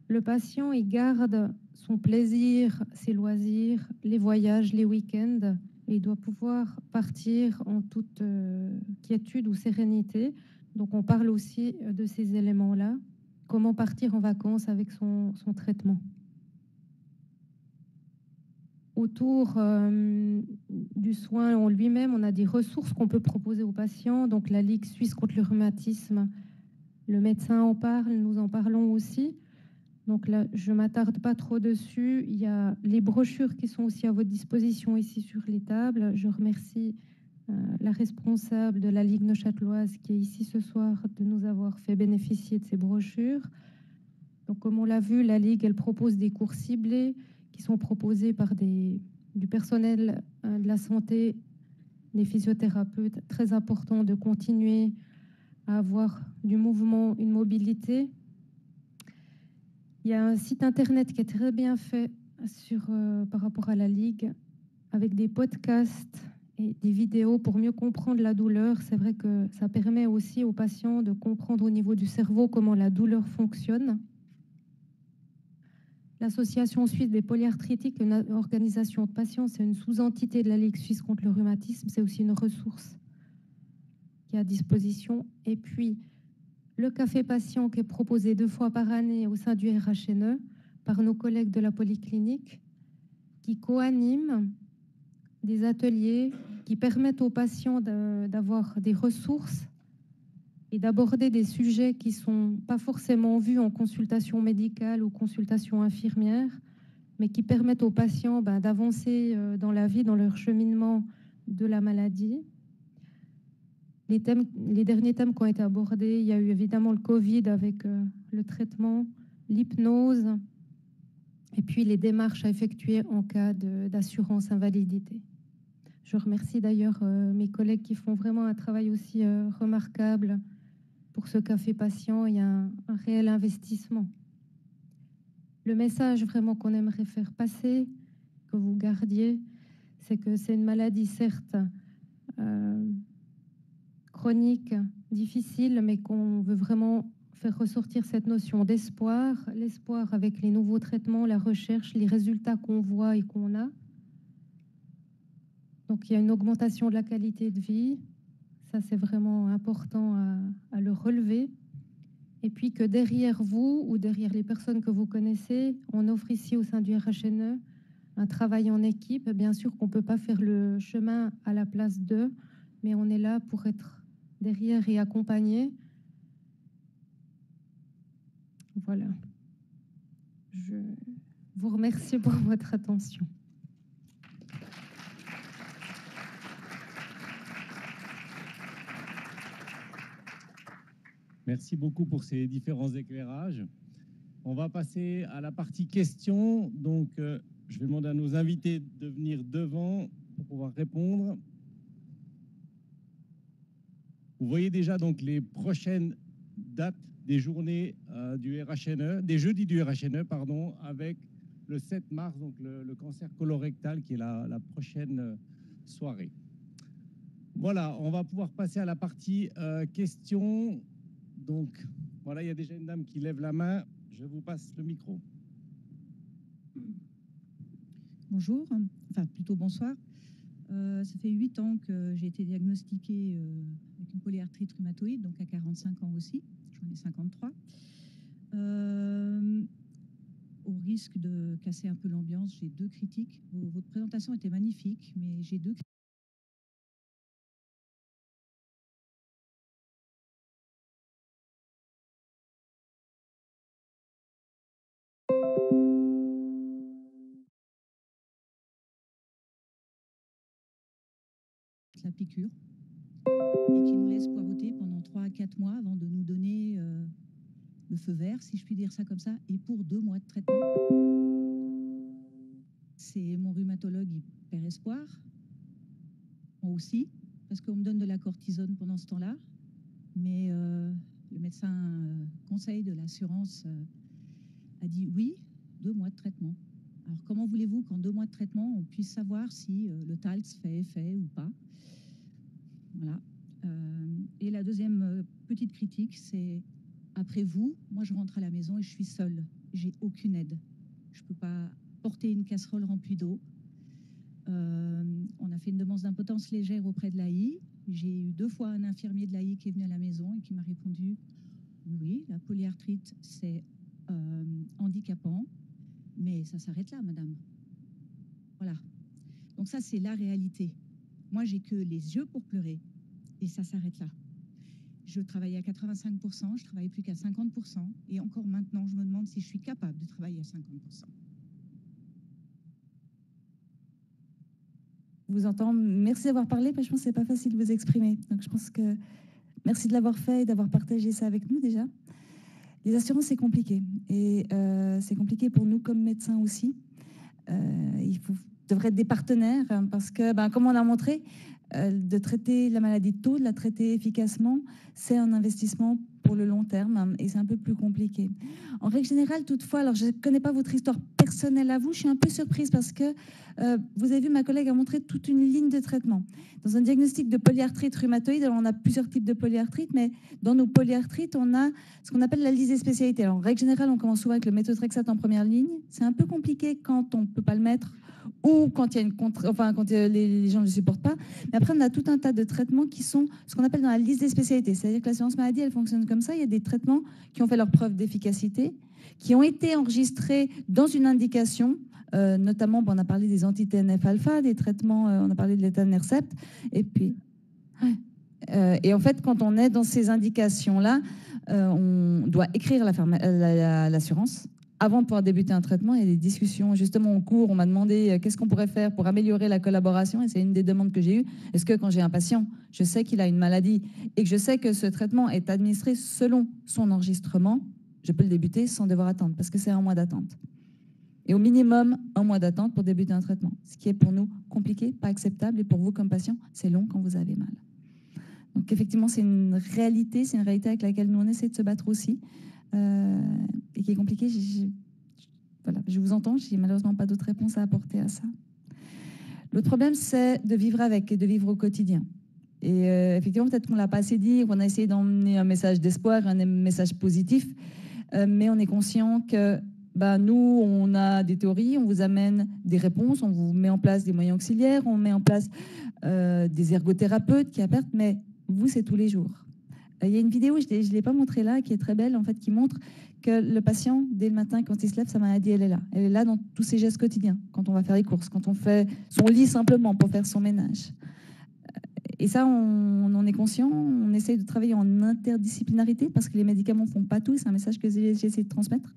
le patient il garde son plaisir, ses loisirs, les voyages, les week-ends, et il doit pouvoir partir en toute quiétude ou sérénité. Donc on parle aussi de ces éléments-là. Comment partir en vacances avec son traitement. Autour du soin en lui-même, on a des ressources qu'on peut proposer aux patients. Donc la Ligue suisse contre le rhumatisme, le médecin en parle, nous en parlons aussi. Donc là, je ne m'attarde pas trop dessus. Il y a les brochures qui sont aussi à votre disposition ici sur les tables. Je remercie la responsable de la Ligue neuchâteloise qui est ici ce soir de nous avoir fait bénéficier de ces brochures. Donc comme on l'a vu, la Ligue, elle propose des cours ciblés qui sont proposés par du personnel de la santé, des physiothérapeutes. Très important de continuer à avoir du mouvement, une mobilité. Il y a un site internet qui est très bien fait par rapport à la Ligue, avec des podcasts et des vidéos pour mieux comprendre la douleur. C'est vrai que ça permet aussi aux patients de comprendre au niveau du cerveau comment la douleur fonctionne. L'Association suisse des polyarthritiques, une organisation de patients, c'est une sous-entité de la Ligue suisse contre le rhumatisme. C'est aussi une ressource qui est à disposition. Et puis, le café patient qui est proposé 2 fois par année au sein du RHNE par nos collègues de la polyclinique qui co-animent des ateliers qui permettent aux patients d'avoir des ressources et d'aborder des sujets qui ne sont pas forcément vus en consultation médicale ou consultation infirmière, mais qui permettent aux patients d'avancer dans la vie, dans leur cheminement de la maladie. Les derniers thèmes qui ont été abordés, il y a eu évidemment le Covid avec le traitement, l'hypnose, et puis les démarches à effectuer en cas d'assurance invalidité. Je remercie d'ailleurs mes collègues qui font vraiment un travail aussi remarquable pour ce café patient. Il y a un réel investissement. Le message vraiment qu'on aimerait faire passer, que vous gardiez, c'est que c'est une maladie certes chronique, difficile, mais qu'on veut vraiment faire ressortir cette notion d'espoir, l'espoir avec les nouveaux traitements, la recherche, les résultats qu'on voit et qu'on a. Donc il y a une augmentation de la qualité de vie, ça c'est vraiment important à le relever. Et puis que derrière vous ou derrière les personnes que vous connaissez, on offre ici au sein du RHNE un travail en équipe. Bien sûr qu'on ne peut pas faire le chemin à la place d'eux, mais on est là pour être derrière et accompagner. Voilà. Je vous remercie pour votre attention. Merci beaucoup pour ces différents éclairages. On va passer à la partie questions. Donc, je vais demander à nos invités de venir devant pour pouvoir répondre. Vous voyez déjà donc les prochaines dates des journées du RHNE, des jeudis du RHNE, pardon, avec le 7 mars, donc le cancer colorectal qui est la prochaine soirée. Voilà, on va pouvoir passer à la partie questions. Donc, voilà, il y a déjà une dame qui lève la main. Je vous passe le micro. Bonjour, enfin plutôt bonsoir. Ça fait 8 ans que j'ai été diagnostiquée avec une polyarthrite rhumatoïde, donc à 45 ans aussi. J'en ai 53. Au risque de casser un peu l'ambiance, j'ai 2 critiques. Votre présentation était magnifique, mais j'ai 2 critiques. La piqûre et qui nous laisse poireauter pendant 3 à 4 mois avant de nous donner le feu vert, si je puis dire ça comme ça, et pour 2 mois de traitement. C'est mon rhumatologue, il perd espoir. Moi aussi, parce qu'on me donne de la cortisone pendant ce temps-là. Mais le médecin conseil de l'assurance a dit oui, 2 mois de traitement. Alors comment voulez-vous qu'en 2 mois de traitement, on puisse savoir si le TALX fait effet ou pas? Voilà. Et la deuxième petite critique, c'est après vous, moi je rentre à la maison et je suis seule. J'ai aucune aide. Je ne peux pas porter une casserole remplie d'eau. On a fait une demande d'impotence légère auprès de l'AI. J'ai eu 2 fois un infirmier de l'AI qui est venu à la maison et qui m'a répondu oui, la polyarthrite, c'est handicapant, mais ça s'arrête là, madame. Voilà. Donc ça, c'est la réalité. Moi, j'ai que les yeux pour pleurer et ça s'arrête là. Je travaille à 85%, je travaille plus qu'à 50%. Et encore maintenant, je me demande si je suis capable de travailler à 50%. Je vous entends. Merci d'avoir parlé, parce que je pense que ce n'est pas facile de vous exprimer. Donc, je pense que merci de l'avoir fait et d'avoir partagé ça avec nous déjà. Les assurances, c'est compliqué. Et c'est compliqué pour nous comme médecins aussi. Devrait être des partenaires parce que, comme on a montré, de traiter la maladie de Taux, de la traiter efficacement, c'est un investissement pour le long terme et c'est un peu plus compliqué. En règle générale, toutefois, alors je ne connais pas votre histoire personnelle à vous, je suis un peu surprise parce que vous avez vu, ma collègue a montré toute une ligne de traitement. Dans un diagnostic de polyarthrite rhumatoïde, alors on a plusieurs types de polyarthrite, mais dans nos polyarthrites, on a ce qu'on appelle la liste des spécialités. Alors en règle générale, on commence souvent avec le méthotrexate en première ligne. C'est un peu compliqué quand on ne peut pas le mettre ou quand il y a quand les gens ne le supportent pas. Mais après, on a tout un tas de traitements qui sont ce qu'on appelle dans la liste des spécialités. C'est-à-dire que l'assurance maladie, elle fonctionne comme ça. Il y a des traitements qui ont fait leur preuve d'efficacité, qui ont été enregistrés dans une indication, notamment, on a parlé des anti-TNF-alpha, des traitements, on a parlé de l'étanercept. Et puis, et en fait, quand on est dans ces indications-là, on doit écrire l'assurance. Avant de pouvoir débuter un traitement, il y a des discussions justement en cours. On m'a demandé qu'est-ce qu'on pourrait faire pour améliorer la collaboration et c'est une des demandes que j'ai eues. Est-ce que quand j'ai un patient, je sais qu'il a une maladie et que je sais que ce traitement est administré selon son enregistrement, je peux le débuter sans devoir attendre parce que c'est 1 mois d'attente. Et au minimum, 1 mois d'attente pour débuter un traitement, ce qui est pour nous compliqué, pas acceptable et pour vous comme patient, c'est long quand vous avez mal. Donc effectivement, c'est une réalité avec laquelle nous on essaie de se battre aussi. Et qui est compliqué. Voilà, je vous entends, j'ai malheureusement pas d'autres réponses à apporter à ça. L'autre problème, c'est de vivre avec et de vivre au quotidien. Et effectivement, peut-être qu'on ne l'a pas assez dit, qu'on a essayé d'emmener un message d'espoir, un message positif, mais on est conscient que nous, on a des théories, on vous amène des réponses, on vous met en place des moyens auxiliaires, on met en place des ergothérapeutes qui apportent, mais vous, c'est tous les jours. Il y a une vidéo, je ne l'ai pas montrée là, qui est très belle, en fait, qui montre que le patient, dès le matin, quand il se lève, sa maladie, elle est là. Elle est là dans tous ses gestes quotidiens, quand on va faire les courses, quand on fait son lit simplement pour faire son ménage. Et ça, on en est conscient, on essaye de travailler en interdisciplinarité, parce que les médicaments ne font pas tout, c'est un message que j'ai essayé de transmettre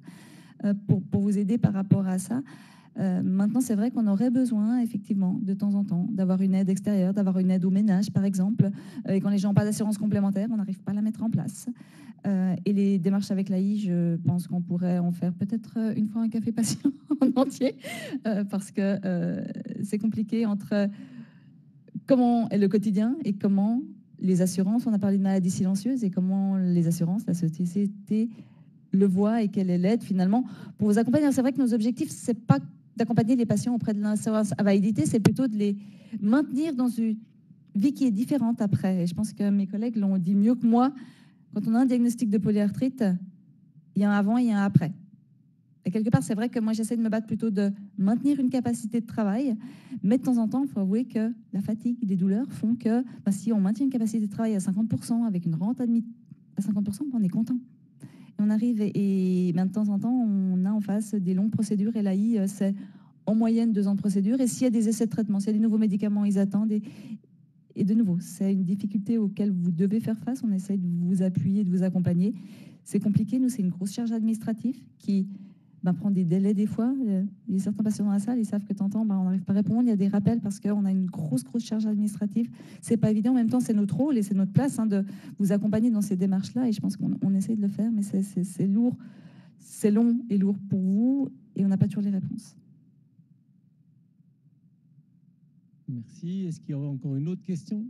pour vous aider par rapport à ça. Maintenant, c'est vrai qu'on aurait besoin, effectivement, de temps en temps, d'avoir une aide extérieure, d'avoir une aide au ménage, par exemple. Et quand les gens n'ont pas d'assurance complémentaire, on n'arrive pas à la mettre en place. Et les démarches avec l'AI, je pense qu'on pourrait en faire peut-être une fois un café patient en entier, parce que c'est compliqué entre comment est le quotidien et comment les assurances, on a parlé de maladies silencieuses, et comment les assurances, la société le voit et quelle est l'aide finalement pour vous accompagner. C'est vrai que nos objectifs, c'est pas d'accompagner les patients auprès de l'assurance à validité, c'est plutôt de les maintenir dans une vie qui est différente après. Et je pense que mes collègues l'ont dit mieux que moi. Quand on a un diagnostic de polyarthrite, il y a un avant et il y a un après. Et quelque part, c'est vrai que moi, j'essaie de me battre plutôt de maintenir une capacité de travail, mais de temps en temps, il faut avouer que la fatigue, les douleurs font que si on maintient une capacité de travail à 50%, avec une rente admise à 50%, on est content. On arrive et de temps en temps, on a en face des longues procédures. Et l'AI, c'est en moyenne 2 ans de procédure. Et s'il y a des essais de traitement, s'il y a des nouveaux médicaments, ils attendent. Et de nouveau, c'est une difficulté auquel vous devez faire face. On essaie de vous appuyer, de vous accompagner. C'est compliqué. Nous, c'est une grosse charge administrative qui prend des délais des fois. Il y a certains patients dans la salle, ils savent que de temps en temps, on n'arrive pas à répondre. Il y a des rappels parce qu'on a une grosse charge administrative. C'est pas évident. En même temps, c'est notre rôle et c'est notre place de vous accompagner dans ces démarches-là. Et je pense qu'on essaie de le faire, mais c'est lourd, c'est long et lourd pour vous et on n'a pas toujours les réponses. Merci. Est-ce qu'il y aurait encore une autre question ?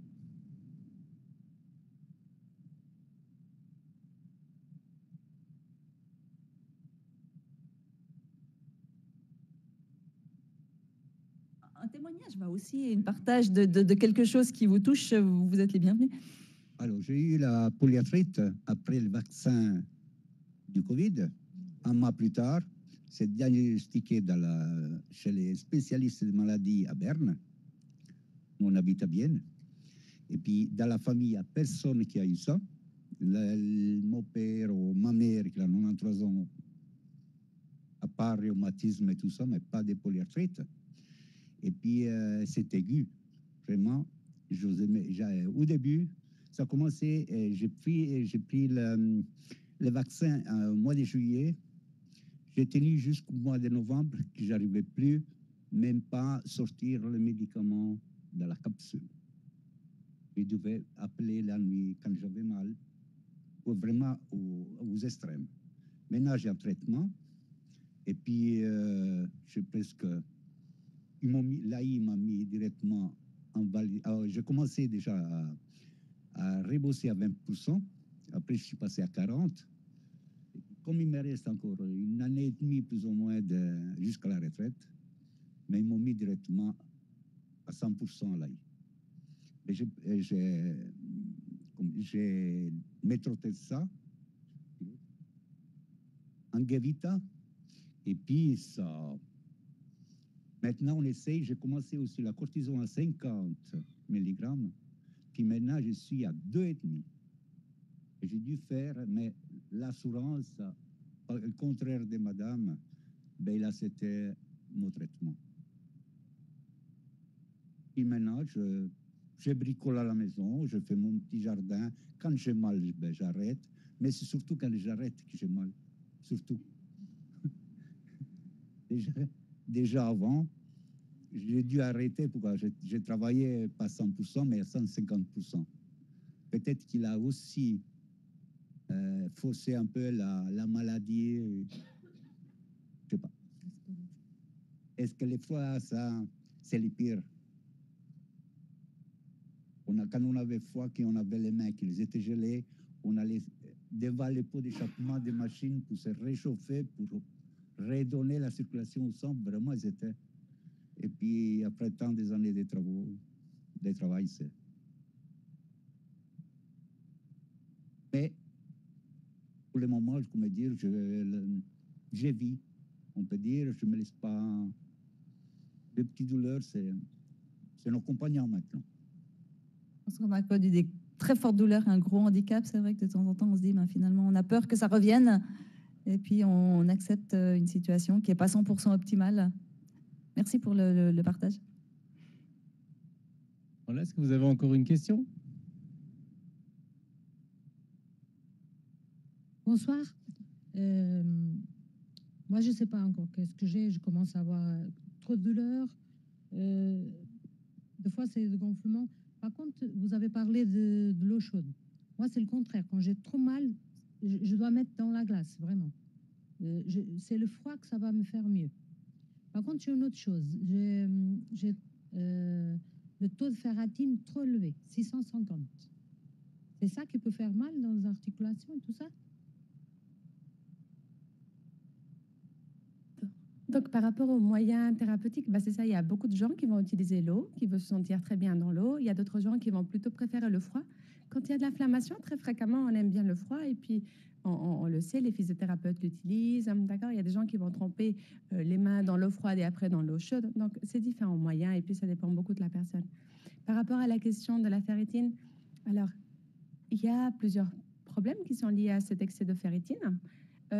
Un témoignage Je vois aussi une partage de quelque chose qui vous touche. Vous êtes les bienvenus. Alors, j'ai eu la polyarthrite après le vaccin du Covid. Un mois plus tard, c'est diagnostiqué chez les spécialistes de maladies à Berne. On habite à Bienne. Et puis, dans la famille, il n'y a personne qui a eu ça. Mon père ou ma mère qui a 93 ans, à part rhumatisme et tout ça, mais pas de polyarthrite. Et puis, c'est aigu. Vraiment, au début, ça a commencé, j'ai pris le vaccin au mois de juillet. J'ai tenu jusqu'au mois de novembre, que j'arrivais plus, même pas sortir le médicament de la capsule. Je devais appeler la nuit quand j'avais mal, vraiment aux extrêmes. Maintenant, j'ai un traitement, et puis j'ai presque... il m'a mis directement en valide. Alors, j'ai commencé déjà à rebosser à 20%. Après, je suis passé à 40%. Comme il me reste encore une année et demie, plus ou moins, jusqu'à la retraite, mais ils m'ont mis directement à 100% là. J'ai métroté ça en Gevita, et puis ça... Maintenant, on essaye. J'ai commencé aussi la cortisone à 50 mg, puis maintenant, je suis à 2,5. J'ai dû faire, mais l'assurance, au contraire de madame, ben là, c'était mon traitement. Et maintenant, je bricole à la maison, je fais mon petit jardin. Quand j'ai mal, ben, j'arrête. Mais c'est surtout quand j'arrête que j'ai mal. Surtout. Déjà avant, j'ai dû arrêter. Pourquoi? J'ai travaillé pas 100%, mais à 150%. Peut-être qu'il a aussi faussé un peu la maladie. Je sais pas. Est-ce que les fois, ça, c'est le pire? Quand on avait froid, qu'on avait les mains qui étaient gelées, on allait devant les pots d'échappement des machines pour se réchauffer, pour redonner la circulation au sang. Vraiment, ils étaient. Et puis, après tant des années de travail, c'est. Mais, pour le moment, je peux me dire, j'ai vis. On peut dire, je ne me laisse pas. Les petites douleurs, c'est nos compagnons maintenant. Parce qu'on a connu des très fortes douleurs, un gros handicap. C'est vrai que de temps en temps, on se dit, ben, finalement, on a peur que ça revienne. Et puis, on accepte une situation qui n'est pas 100% optimale. Merci pour le partage. Voilà, est-ce que vous avez encore une question? Bonsoir. Moi, je ne sais pas encore qu'est-ce que j'ai. Je commence à avoir trop de douleurs. Des fois, c'est le gonflement. Par contre, vous avez parlé de l'eau chaude. Moi, c'est le contraire. Quand j'ai trop mal, je dois mettre dans la glace, vraiment. C'est le froid que ça va me faire mieux. Par contre, j'ai une autre chose. J'ai le taux de ferratine trop élevé, 650. C'est ça qui peut faire mal dans les articulations et tout ça? Donc, par rapport aux moyens thérapeutiques, bah, c'est ça, il y a beaucoup de gens qui vont utiliser l'eau, qui vont se sentir très bien dans l'eau. Il y a d'autres gens qui vont plutôt préférer le froid. Quand il y a de l'inflammation, très fréquemment, on aime bien le froid. Et puis, on le sait, les physiothérapeutes l'utilisent. D'accord, il y a des gens qui vont tremper les mains dans l'eau froide et après dans l'eau chaude. Donc, c'est différents moyens et puis ça dépend beaucoup de la personne. Par rapport à la question de la ferritine, alors, il y a plusieurs problèmes qui sont liés à cet excès de ferritine.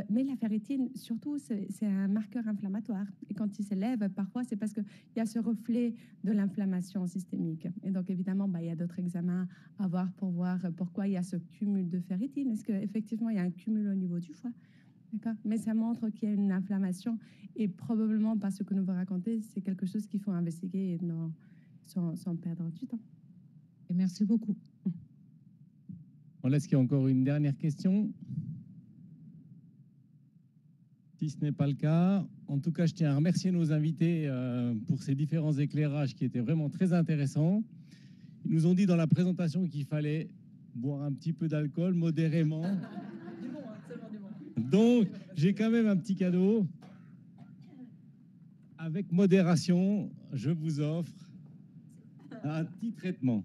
Mais la ferritine, surtout, c'est un marqueur inflammatoire. Et quand il s'élève, parfois, c'est parce qu'il y a ce reflet de l'inflammation systémique. Et donc, évidemment, il y a d'autres examens à voir pour voir pourquoi il y a ce cumul de ferritine. Est-ce qu'effectivement, il y a un cumul au niveau du foie? D'accord. Mais ça montre qu'il y a une inflammation. Et probablement, par ce que nous vous racontez, c'est quelque chose qu'il faut investiguer sans perdre du temps. Et merci beaucoup. Voilà, est-ce qu'il y a encore une dernière question? Si ce n'est pas le cas, en tout cas, je tiens à remercier nos invités pour ces différents éclairages qui étaient vraiment très intéressants. Ils nous ont dit dans la présentation qu'il fallait boire un petit peu d'alcool modérément. Du bon, hein, seulement du bon. Donc, j'ai quand même un petit cadeau. Avec modération, je vous offre Un petit traitement.